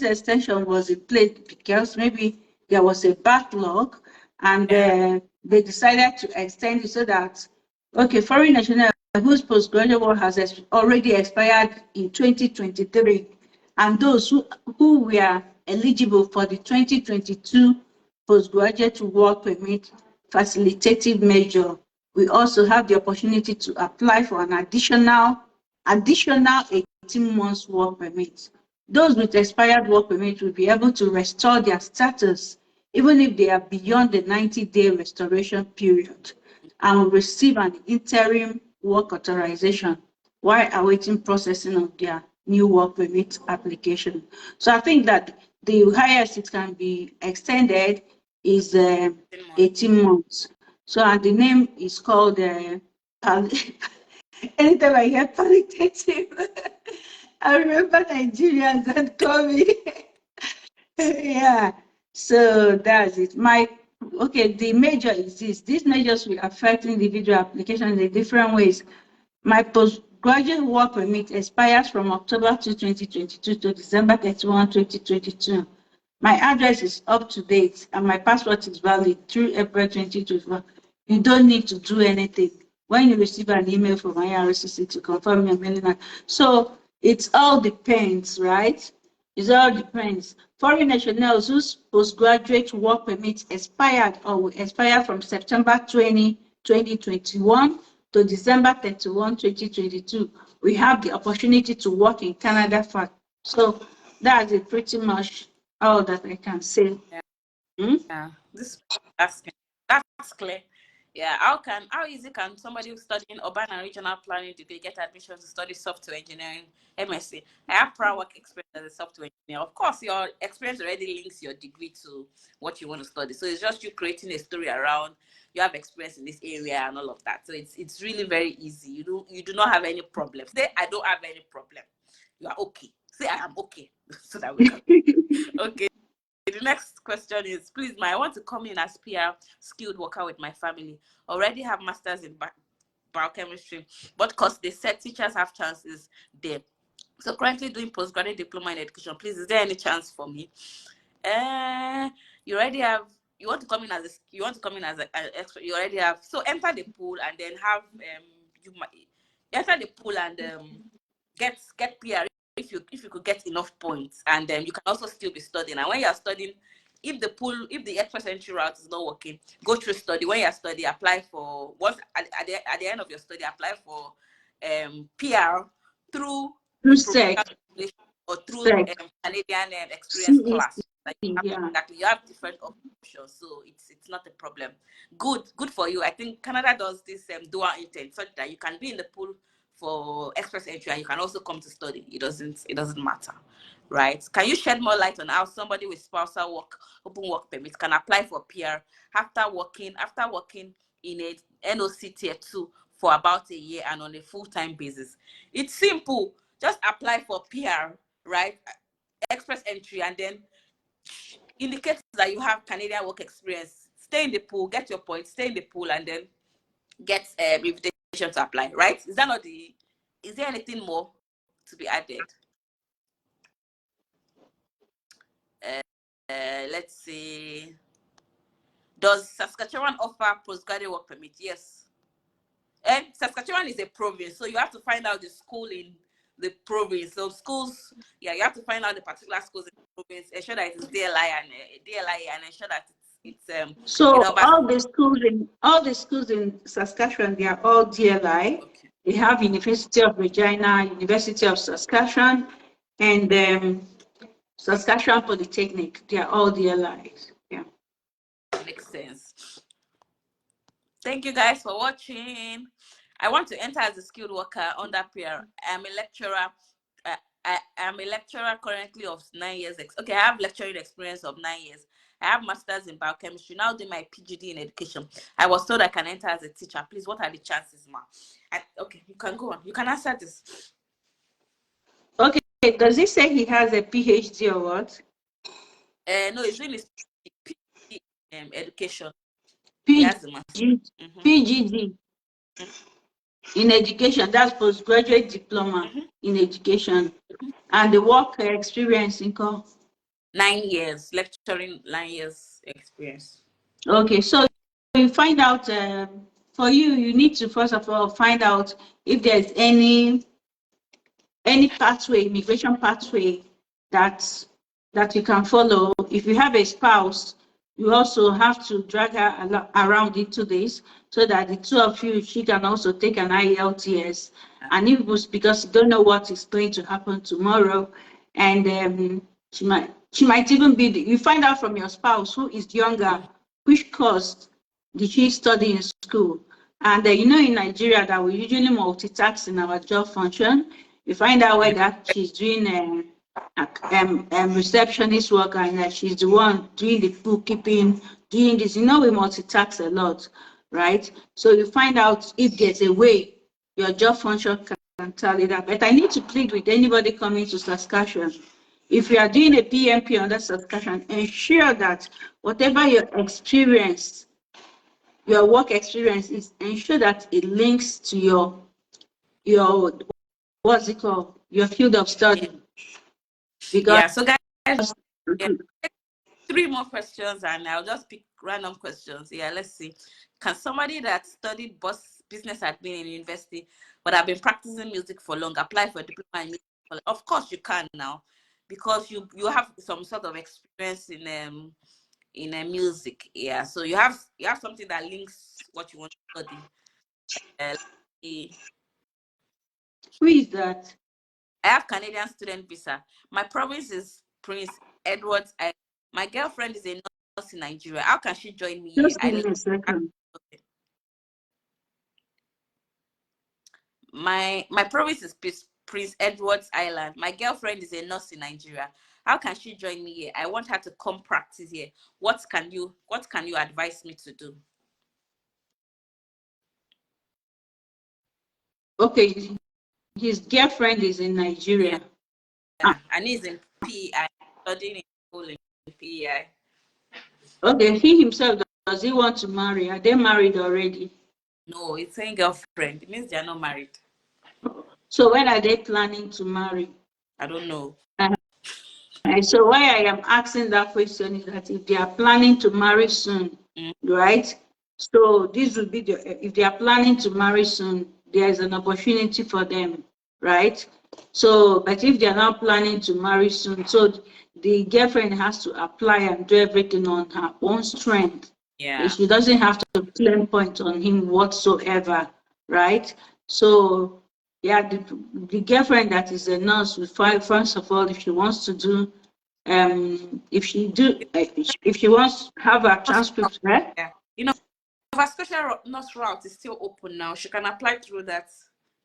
extension was in place because maybe there was a backlog and Yeah. they decided to extend it so that, okay, foreign national whose postgraduate work has already expired in 2023 and those who were eligible for the 2022 postgraduate work permit facilitative measure, we also have the opportunity to apply for an additional 18 months work permit. Those with expired work permit will be able to restore their status even if they are beyond the 90-day restoration period and will receive an interim work authorization while awaiting processing of their new work permit application. So I think that the highest it can be extended is 18 months. So and the name is called anytime I hear palliative, I remember Nigerians that call me. Yeah. So that's it. My okay, the major is this. These measures will affect individual applications in different ways. My postgraduate work permit expires from October 2, 2022 to December 31, 2022. My address is up to date and my passport is valid through April 2021. You don't need to do anything. When you receive an email from IRCC to confirm your mailing, so it all depends, right? It all depends. Foreign nationals whose postgraduate work permit expired or will expire from September 20, 2021 to December 31, 2022, we have the opportunity to work in Canada for. So that's it pretty much all that I can say. Hmm? Yeah, this that's clear. Yeah, how easy can somebody who's studying urban and regional planning degree get admission to study software engineering MSc? I have prior work experience as a software engineer. Of course, your experience already links your degree to what you want to study. So it's just you creating a story around you have experience in this area and all of that. So it's really very easy. You do not have any problem. Say I don't have any problem. You are okay. Say I am okay, so that we can. Okay. The next question is, please, I want to come in as PR skilled worker with my family. Already have masters in biochemistry, but because they said teachers have chances there. So currently doing postgraduate diploma in education. Please, is there any chance for me? You already have. You want to come in as an expert. You already have. So enter the pool and then have you enter the pool and get PR if you could get enough points, and you can also still be studying. And when you are studying, if the express entry route is not working, go through study. When you are studying, apply for once at the end of your study, apply for PR through Through professional SEC, or through SEC, Canadian experience class. CEC, Like yeah. exactly, you have different options, so it's not a problem. Good for you. I think Canada does this dual intake such that you can be in the pool for express entry and you can also come to study. It doesn't matter, right? Can you shed more light on how somebody with spousal open work permit can apply for PR after working in a NOC tier 2 for about a year and on a full-time basis? It's simple. Just apply for PR, right? Express entry, and then indicate that you have Canadian work experience. Stay in the pool, get your points, stay in the pool, and then get invitation to apply, right? Is there anything more to be added? Let's see. Does Saskatchewan offer postgraduate work permit? Yes. And Saskatchewan is a province, so you have to find out the school in the province. So schools, yeah, you have to find out the particular schools in the province, ensure that it's DLI and ensure that it's So Alberta. all the schools in Saskatchewan, they are all DLI. Okay. They have University of Regina, University of Saskatchewan, and Saskatchewan Polytechnic. They are all DLIs. Yeah. Makes sense. Thank you guys for watching. I want to enter as a skilled worker under PR. I'm a lecturer. I'm a lecturer currently of 9 years. Okay, I have lecturing experience of 9 years. I have masters in biochemistry. Now doing my PGD in education. I was told I can enter as a teacher. Please, what are the chances, ma? Okay, you can go on. You can answer this. Okay. Does he say he has a PhD or what? No, he's doing his PGD education. PGD. PGD. In education, that's postgraduate diploma in education, and the work experience in 9 years lecturing, 9 years experience. Okay, so you find out for you need to first of all find out if there's any pathway, immigration pathway that you can follow. If you have a spouse, you also have to drag her around into this so that the two of you, she can also take an IELTS. And if it was because you don't know what is going to happen tomorrow, and she might even be, you find out from your spouse who is younger, which course did she study in school. And you know, in Nigeria that we usually multitask in our job function. You find out whether she's doing receptionist work and she's the one doing the bookkeeping, doing this. You know, we multitask a lot, right? So you find out if there's a way your job function can tally that. But I need to plead with anybody coming to Saskatchewan. if you are doing a PMP under subscription, ensure that whatever your experience, your work experience is, ensure that it links to your what's it called? Your field of study. Because Yeah. So guys, yeah, 3 more questions, and I'll just pick random questions. Yeah, let's see. Can somebody that studied business admin in university but have been practicing music for long apply for a diploma in music? Of course you can now, because you have some sort of experience in music. Yeah, so you have something that links what you want to study. Let's see. who is that? I have Canadian student visa. My province is Prince Edward. My girlfriend is a nurse in Nigeria. How can she join me here? Just give me a second. My province is Prince Edward's Island. My girlfriend is a nurse in Nigeria. How can she join me here? I want her to come practice here. What can you advise me to do? Okay, his girlfriend is in Nigeria. Yeah, and he's in PEI, studying in school in PEI. Okay, he himself, does he want to marry? Are they married already? No, it's saying girlfriend. It means they are not married. So when are they planning to marry? I don't know. So why I am asking that question is that if they are planning to marry soon, right? So this would be if they are planning to marry soon, there is an opportunity for them, right? So, but if they are not planning to marry soon, so the girlfriend has to apply and do everything on her own strength. Yeah. She doesn't have to claim point on him whatsoever, right? So yeah, the girlfriend that is a nurse will find, first of all, if she wants to do, if she wants to have a transcript, right? Yeah. You know, if a special nurse route is still open now, she can apply through that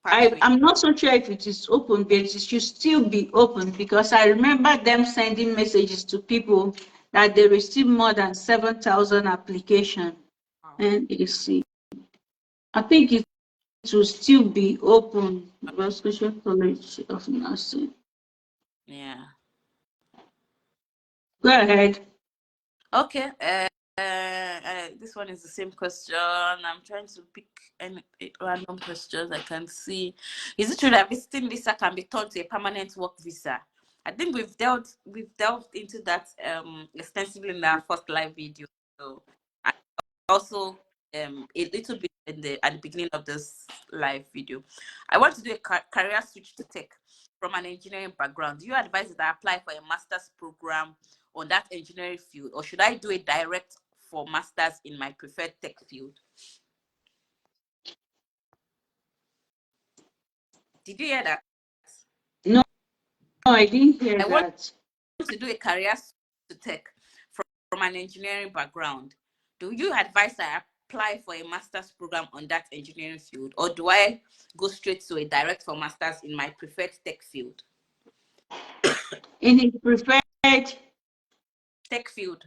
pathway. I'm not so sure if it is open, but it should still be open, because I remember them sending messages to people that they received more than 7,000 applications. Wow. And you see, I think it will still be open. Special College of Nursing. Yeah. Go ahead. Okay. This one is the same question. I'm trying to pick any random questions I can see. Is it true that visiting visa can be turned to a permanent work visa? I think we've delved into that extensively in our first live video. So I also a little bit at the beginning of this live video. I want to do a career switch to tech from an engineering background. Do you advise that I apply for a master's program on that engineering field, or should I do a direct for masters in my preferred tech field? Did you hear that? No, I didn't hear I want that. to do a career to tech from an engineering background. Do you advise I apply for a master's program on that engineering field, or do I go straight to a direct for masters in my preferred tech field? In his preferred, Tech field.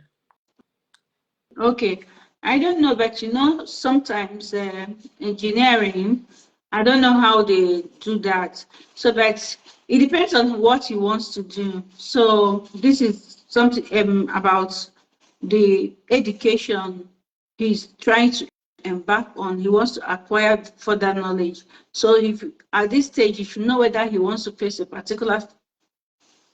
okay. I don't know, but sometimes engineering, I don't know how they do that. So, but it depends on what he wants to do. So, this is something about the education he's trying to embark on. He wants to acquire further knowledge. So, if at this stage, you should know whether he wants to face a particular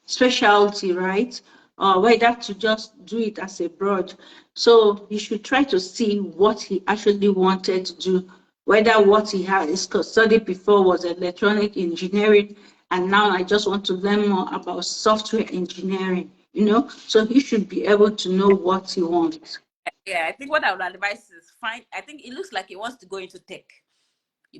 specialty, right? Or whether to just do it as a broad. So you should try to see what he actually wanted to do, whether what he had studied before was electronic engineering, and now I just want to learn more about software engineering, So he should be able to know what he wants. Yeah, I think what I would advise is find. I think it looks like he wants to go into tech,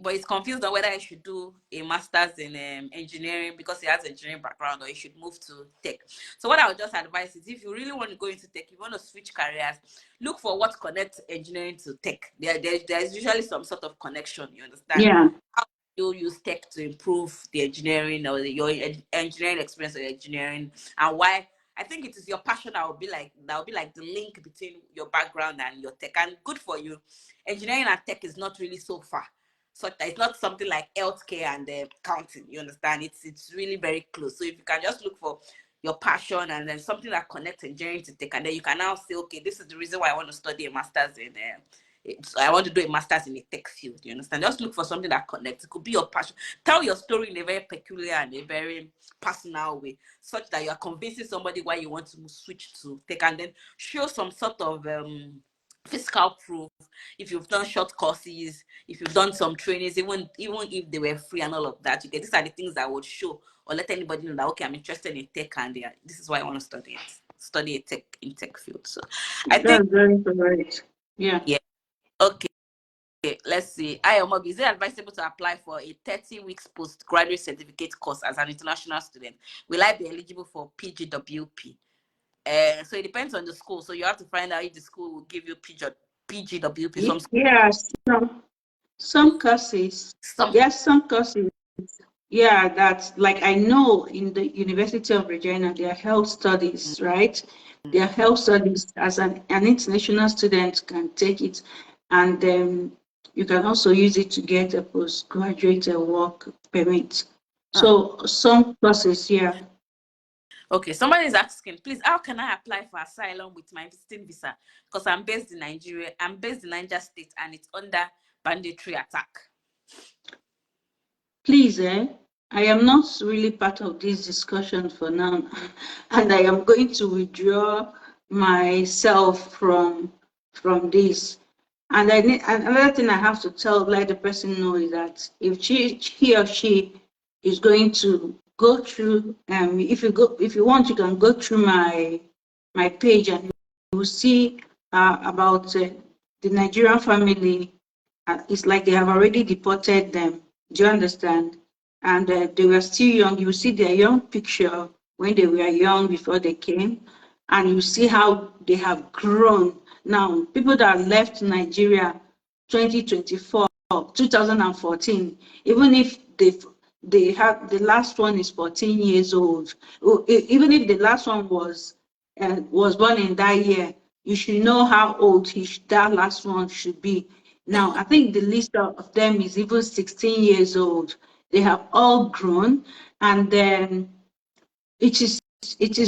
but he's confused on whether he should do a master's in engineering because he has an engineering background, or he should move to tech. So what I would just advise is, if you really want to go into tech, you want to switch careers, look for what connects engineering to tech. There's usually some sort of connection, you understand? Yeah. How do you use tech to improve the engineering, or your engineering experience or engineering, and why? I think it is your passion that will be like the link between your background and your tech. And good for you. Engineering and tech is not really so far. So it's not something like healthcare and accounting. You understand? It's really very close. So if you can just look for your passion, and then something that connects engineering to tech, and then you can now say, okay, this is the reason why I want to study a master's in I want to do a master's in a tech field. You understand? Just look for something that connects. It could be your passion. Tell your story in a very peculiar and a very personal way, such that you are convincing somebody why you want to switch to tech, and then show some sort of physical proof. If you've done short courses, if you've done some trainings, even if they were free and all of that, you get, these are the things that would show or let anybody know that, okay, I'm interested in tech, and this is why I want to study a tech in tech field. So I think, That's very correct. Yeah. yeah. Okay, let's see. Ayomobi, is it advisable to apply for a 30 weeks postgraduate certificate course as an international student? Will I be eligible for PGWP? So it depends on the school. So you have to find out if the school will give you PGWP. Yes, some courses. Yes, some courses. Yeah, that's like I know in the University of Regina, there are health studies, right? There are health studies as an international student can take it, and then you can also use it to get a postgraduate work permit. So some courses, yeah. Okay, somebody is asking, please, how can I apply for asylum with my visiting visa? Because I'm based in Nigeria. I'm based in Niger State, and it's under banditry attack. Please, I am not really part of this discussion for now, and I am going to withdraw myself from this. And another thing I have to let the person know is that if he or she is going to go through, if you want, you can go through my page, and you will see about the Nigerian family. It's like they have already deported them. Do you understand? And they were still young. You see their young picture when they were young before they came, and you see how they have grown. Now, people that left Nigeria 2024, 2014, even if they have, the last one is 14 years old, even if the last one was born in that year, you should know how old that last one should be. Now, I think the list of them is even 16 years old. They have all grown, and then it is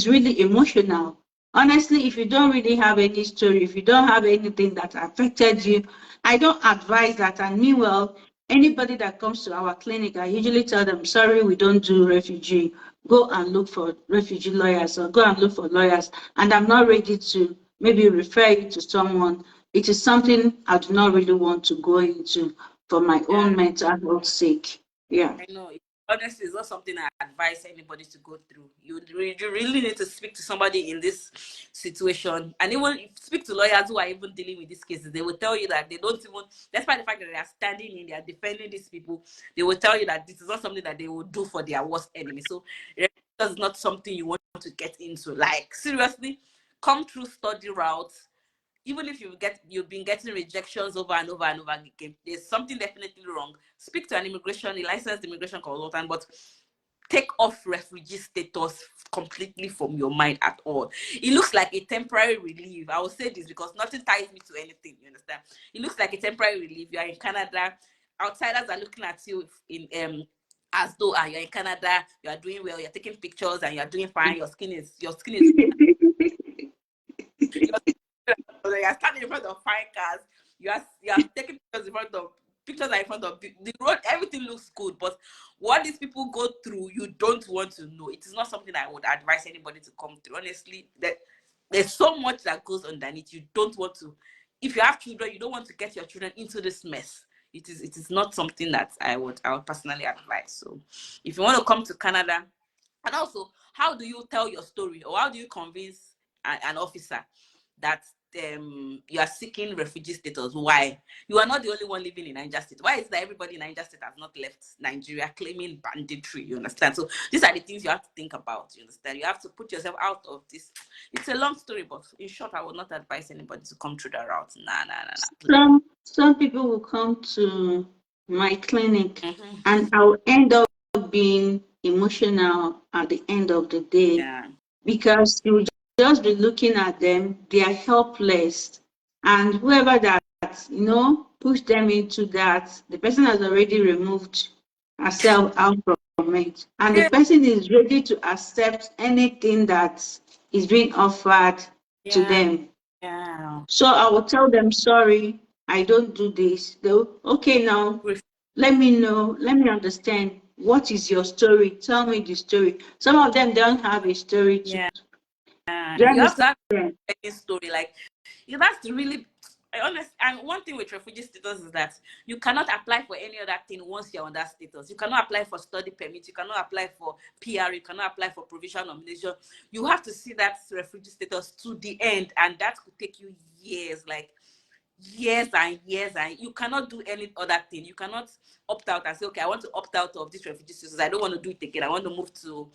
really emotional. Honestly, if you don't really have any story, if you don't have anything that affected you, I don't advise that. And meanwhile, anybody that comes to our clinic, I usually tell them, sorry, we don't do refugee. Go and look for refugee lawyers, or go and look for lawyers. And I'm not ready to maybe refer you to someone. It is something I do not really want to go into for my own mental health sake. Yeah. I know. Honestly, it's not something I advise anybody to go through. You really need to speak to somebody in this situation. And even speak to lawyers who are even dealing with these cases. They will tell you that they don't even, despite the fact that they are standing in, they are defending these people, they will tell you that this is not something that they will do for their worst enemy. So that's not something you want to get into. Like, seriously, come through study routes. Even if you've been getting rejections over and over and over again, there's something definitely wrong. Speak to a licensed immigration consultant, but take off refugee status completely from your mind at all. It looks like a temporary relief. I will say this because nothing ties me to anything, you understand? It looks like a temporary relief. You are in Canada, outsiders are looking at you in as though you're in Canada, you are doing well, you're taking pictures and you're doing fine, your skin is you're standing in front of fine cars. You are taking pictures in front of the road. Everything looks good, but what these people go through, you don't want to know. It is not something I would advise anybody to come through. Honestly, there's so much that goes underneath. You don't want to. If you have children, you don't want to get your children into this mess. It is not something that I would personally advise. So, if you want to come to Canada, and also, how do you tell your story, or how do you convince an officer that you are seeking refugee status? Why? You are not the only one living in Niger State. Why is that everybody in Niger State has not left Nigeria claiming banditry? You understand? So these are the things you have to think about. You understand? You have to put yourself out of this. It's a long story, but in short, I would not advise anybody to come through that route. Nah. Some people will come to my clinic, and I'll end up being emotional at the end of the day, because you just be looking at them, they are helpless, and whoever that push them into that, the person has already removed herself out government, and the person is ready to accept anything that is being offered to them. Yeah. So I will tell them, sorry, I don't do this. They'll, okay, now let me know, let me understand. What is your story? Tell me the story. Some of them don't have a story to. Yeah. Do you You have to understand? have a story. Like, that's really honest. And one thing with refugee status is that you cannot apply for any other thing once you're on that status. You cannot apply for study permit. You cannot apply for PR. You cannot apply for provisional nomination. You have to see that refugee status to the end, and that could take you years. Like, years and years, and you cannot do any other thing. You cannot opt out and say, okay, I want to opt out of this refugee status. I don't want to do it again. I want to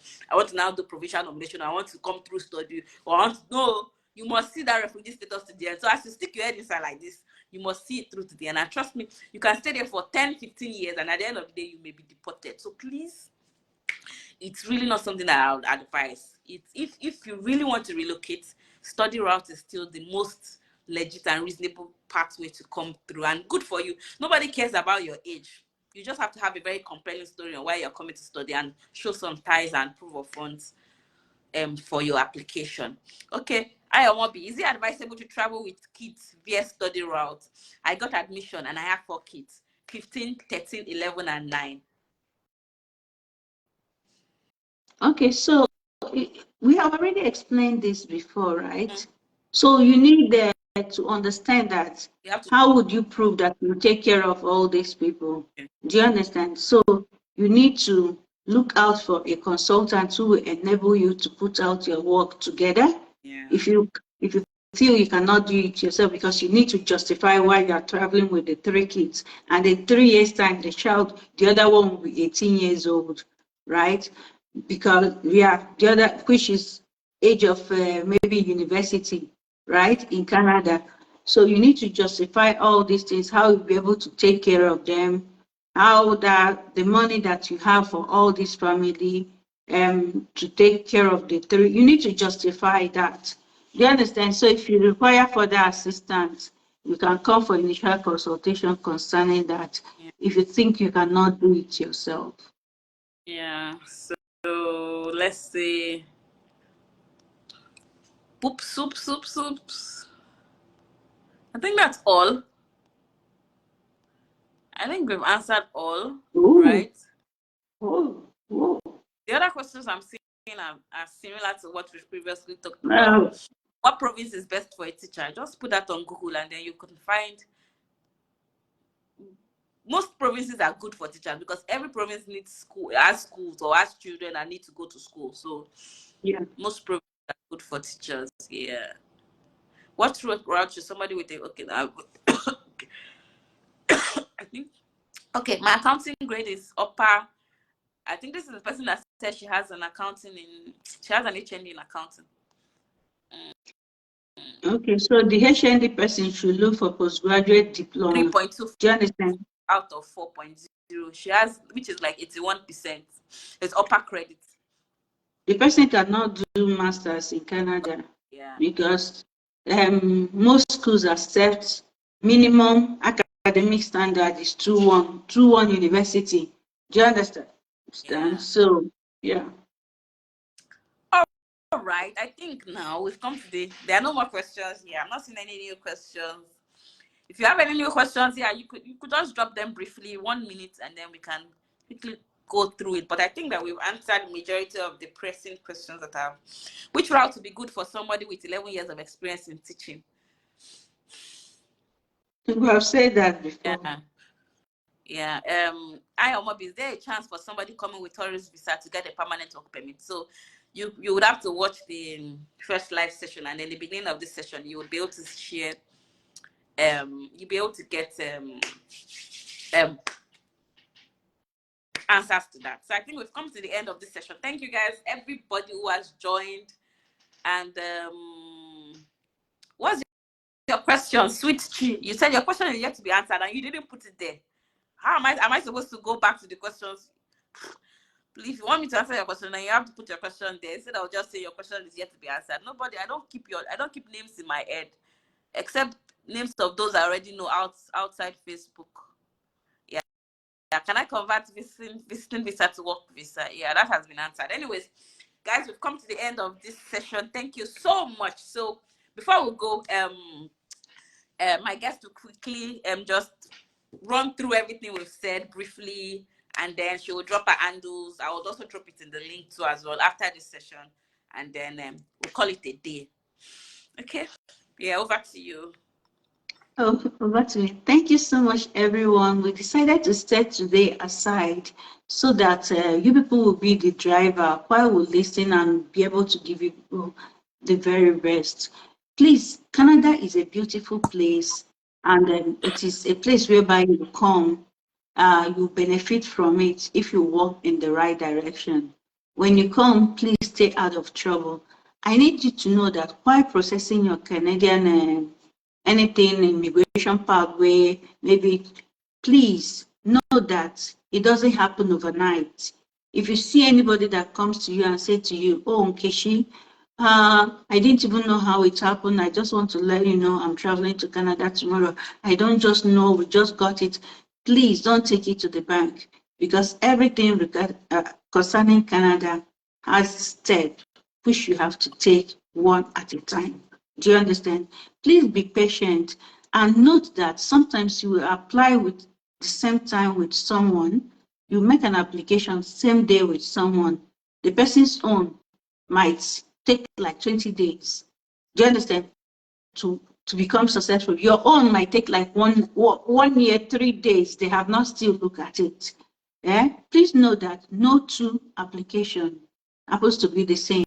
now do provisional nomination. I want to come through study. No, you must see that refugee status to the end. So as you stick your head inside like this, you must see it through to the end. And trust me, you can stay there for 10, 15 years, and at the end of the day, you may be deported. So please, it's really not something that I would advise. If you really want to relocate, study route is still the most legit and reasonable pathway to come through, and good for you. Nobody cares about your age. You just have to have a very compelling story on why you're coming to study and show some ties and proof of funds for your application. Okay, Ayamobi, is it advisable to travel with kids via study route? I got admission and I have 4 kids, 15, 13, 11, and 9. Okay, so we have already explained this before, right? So you need to understand that. How would you prove that you take care of all these people? Do you understand? So you need to look out for a consultant who will enable you to put out your work together. Yeah. If you feel you cannot do it yourself, because you need to justify why you are traveling with the 3 kids, and in 3 years' time, the other one will be 18 years old, right? Because the other, which is age of maybe university, right, in Canada. So you need to justify all these things, how you'll be able to take care of them, how that the money that you have for all this family to take care of the 3, you need to justify that. Do you understand? So if you require further assistance, you can come for initial consultation concerning that, if you think you cannot do it yourself. Yeah. So let's see. Oops. I think that's all. I think we've answered all. Ooh. Right? Oh. The other questions I'm seeing are similar to what we've previously talked about. What province is best for a teacher? Just put that on Google, and then you can find. Most provinces are good for teachers because every province has schools or has children that need to go to school. So yeah, most provinces are good for teachers. Yeah. What route should somebody with a I think my accounting grade is upper. I think this is the person that said she has an HND in accounting. Okay, so the HND person should look for postgraduate diploma. 3.2. Do you understand? Out of 4.0. She has, which is like 81%. It's upper credit. The person cannot do masters in Canada. Yeah. Because most schools accept minimum academic standard is 2-1 university. Do you understand? Yeah. So yeah. All right. I think now we've come to there are no more questions here. I'm not seeing any new questions. If you have any new questions here, you could just drop them briefly, 1 minute, and then we can quickly go through it. But I think that we've answered the majority of the pressing questions that have. Which route would be good for somebody with 11 years of experience in teaching? We have said that before. Yeah. Is there a chance for somebody coming with tourist visa to get a permanent work permit? So you would have to watch the first live session, and in the beginning of this session, you would be able to share. You'll be able to get answers to that. So I think we've come to the end of this session. Thank you guys, everybody who has joined. And what's your question, Sweet Tree? You said your question is yet to be answered, and you didn't put it there. How am I supposed to go back to the questions? Please, if you want me to answer your question, then you have to put your question there. Instead, I'll just say your question is yet to be answered. I don't keep names in my head, except names of those I already know outside Facebook. Yeah, Yeah, can I convert visiting visa to work visa? Yeah, that has been answered. Anyways, guys, we've come to the end of this session. Thank you so much. So before we go, my guest to quickly just run through everything we've said briefly, and then she will drop her handles. I would also drop it in the link too as well after this session, and then we'll call it a day. Okay. Yeah, over to you. Oh, over to me. Thank you so much, everyone. We decided to set today aside so that you people will be the driver while we listen and be able to give you the very best. Please, Canada is a beautiful place, and it is a place whereby you come, you benefit from it if you walk in the right direction. When you come, please stay out of trouble. I need you to know that while processing your Canadian anything immigration pathway, maybe, please know that it doesn't happen overnight. If you see anybody that comes to you and say to you, oh, Nkechi, I didn't even know how it happened. I just want to let you know I'm traveling to Canada tomorrow. I don't just know, we just got it. Please don't take it to the bank, because everything concerning Canada has steps which you have to take one at a time. Do you understand? Please be patient and note that sometimes you will apply with the same time with someone. You make an application same day with someone. The person's own might take like 20 days. Do you understand? To become successful. Your own might take like 1 year, 3 days. They have not still looked at it. Yeah? Please know that no two application happens to be the same,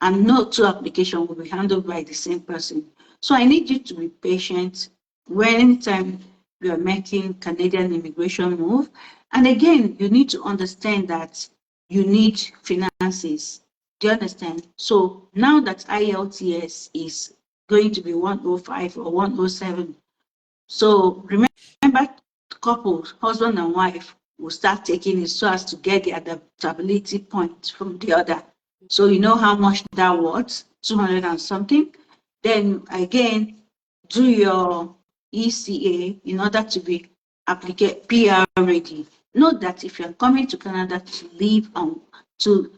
and no two application will be handled by the same person. So I need you to be patient when anytime you are making Canadian immigration move. And again, you need to understand that you need finances. Do you understand? So now that IELTS is going to be 105 or 107, so remember, couples, husband and wife, will start taking it so as to get the adaptability point from the other. So you know how much that was, 200 and something. Then again, do your ECA in order to be PR ready. Note that if you're coming to Canada to live and to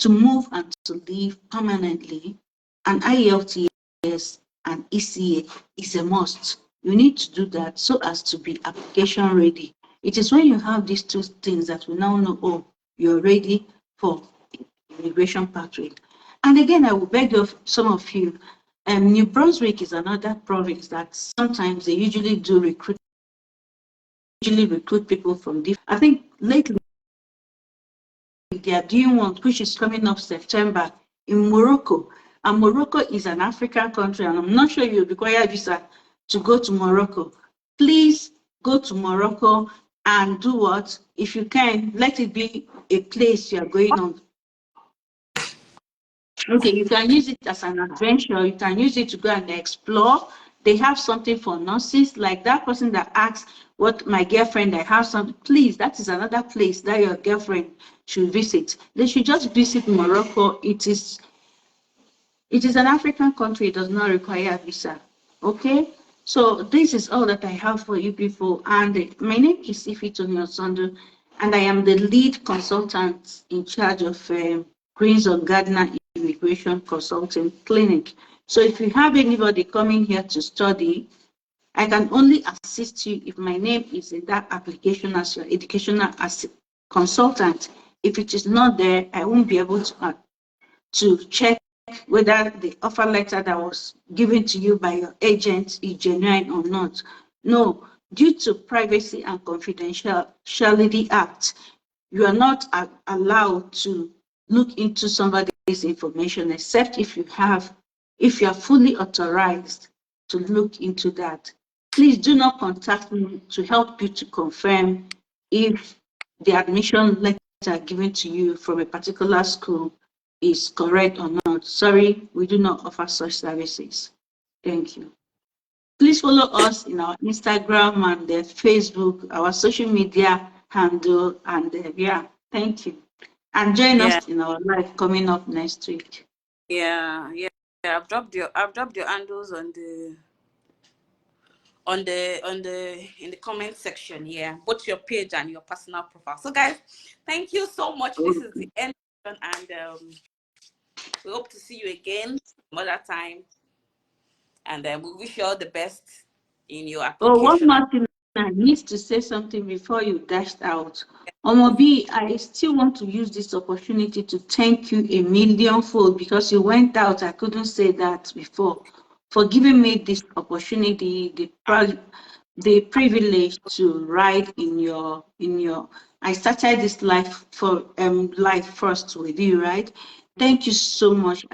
move and to live permanently, an IELTS and ECA is a must. You need to do that so as to be application ready. It is when you have these two things that we now know, oh, you're ready for immigration pathway. And again, I will beg of some of you, New Brunswick is another province that sometimes they usually recruit people from different. I think lately they are doing one which is coming up September in Morocco. And Morocco is an African country, and I'm not sure you require a visa to go to Morocco. Please go to Morocco and do what? If you can, let it be a place you are going on. Okay, you can use it as an adventure. You can use it to go and explore. They have something for nurses, like that person that asks, what my girlfriend, I have some, please, that is another place that your girlfriend should visit. They should just visit Morocco. It is an African country. It does not require a visa. Okay? So this is all that I have for you people. And my name is Ifitoni Osando, and I am the lead consultant in charge of Greens on Gardner Immigration Consulting Clinic. So if you have anybody coming here to study, I can only assist you if my name is in that application as your educational consultant. If it is not there, I won't be able to check whether the offer letter that was given to you by your agent is genuine or not. No, due to Privacy and Confidentiality Act, you are not allowed to look into somebody's information except if you are fully authorized to look into that. Please do not contact me to help you to confirm if the admission letter given to you from a particular school is correct or not. Sorry, we do not offer such services. Thank you. Please follow us in our Instagram and Facebook, our social media handle, and yeah, thank you. And join us in our live coming up next week. Yeah. I've dropped your handles on the in the comment section here, both your page and your personal profile. So guys, thank you so much. This is the end, and we hope to see you again some other time, and we wish you all the best in your Oh, one application. more thing, I need to say something before you dashed out. Omobi, I still want to use this opportunity to thank you a millionfold because you went out. I couldn't say that before, for giving me this opportunity, the privilege to write in your. I started this life first with you, right? Thank you so much.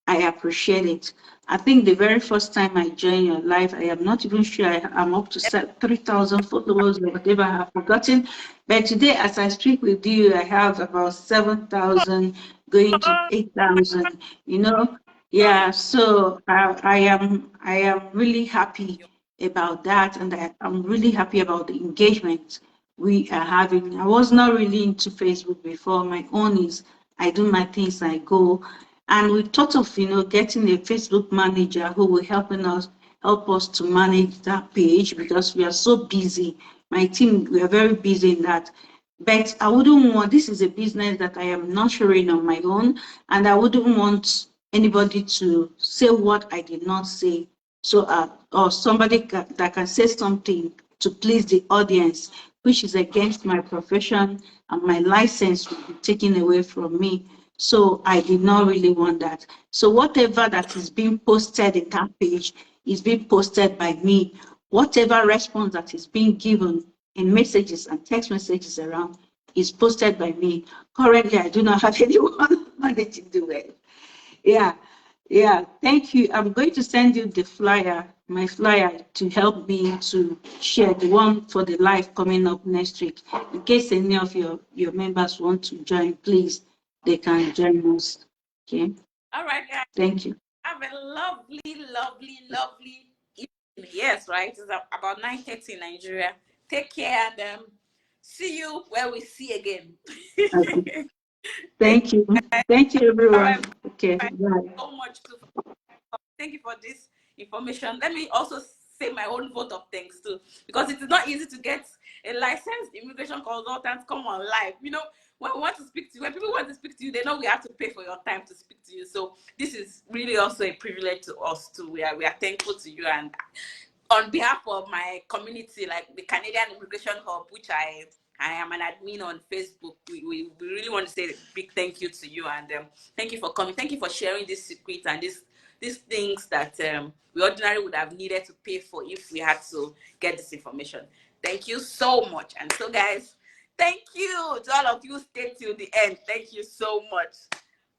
I appreciate it. I think the very first time I joined your life, I am not even sure I'm up to 3,000 followers or whatever. I have forgotten. But today, as I speak with you, I have about 7,000 going to 8,000. You know, yeah. So I am really happy about that, and I'm really happy about the engagement we are having. I was not really into Facebook before. My own is I do my things, I go. And we thought of, getting a Facebook manager who will help us to manage that page because we are so busy. My team, we are very busy in that. But I wouldn't want, this is a business that I am nurturing on my own, and I wouldn't want anybody to say what I did not say. So, or somebody that can say something to please the audience, which is against my profession, and my license will be taken away from me. So I did not really want that. So whatever that is being posted in that page is being posted by me. Whatever response that is being given in messages and text messages around is posted by me. Currently, I do not have anyone managing the web. Yeah, yeah. Thank you. I'm going to send you the flyer, my flyer, to help me to share the one for the live coming up next week. In case any of your members want to join, please, they can join us. Okay. All right, guys. Thank you. Have a lovely, lovely, lovely evening. Yes, right. It's about 9:30 in Nigeria. Take care and see you where we see again. Okay. Thank Thank you. you. Thank you, All everyone. right. Okay. Thank Bye. you so much too. Thank you for this information. Let me also say my own vote of thanks too, because it is not easy to get a licensed immigration consultant come on live. When we want to speak to you, when people want to speak to you, they know we have to pay for your time to speak to you. So this is really also a privilege to us too. We are thankful to you, and on behalf of my community, like the Canadian Immigration Hub, which I am an admin on Facebook, we really want to say a big thank you to you, and thank you for coming. Thank you for sharing this secret and these things that we ordinarily would have needed to pay for if we had to get this information. Thank you so much. And so, guys, thank you to all of you. Stay till the end. Thank you so much.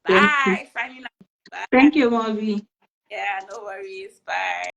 Thank you. Bye. Signing out. Bye. Thank you, Mavi. Yeah, no worries. Bye.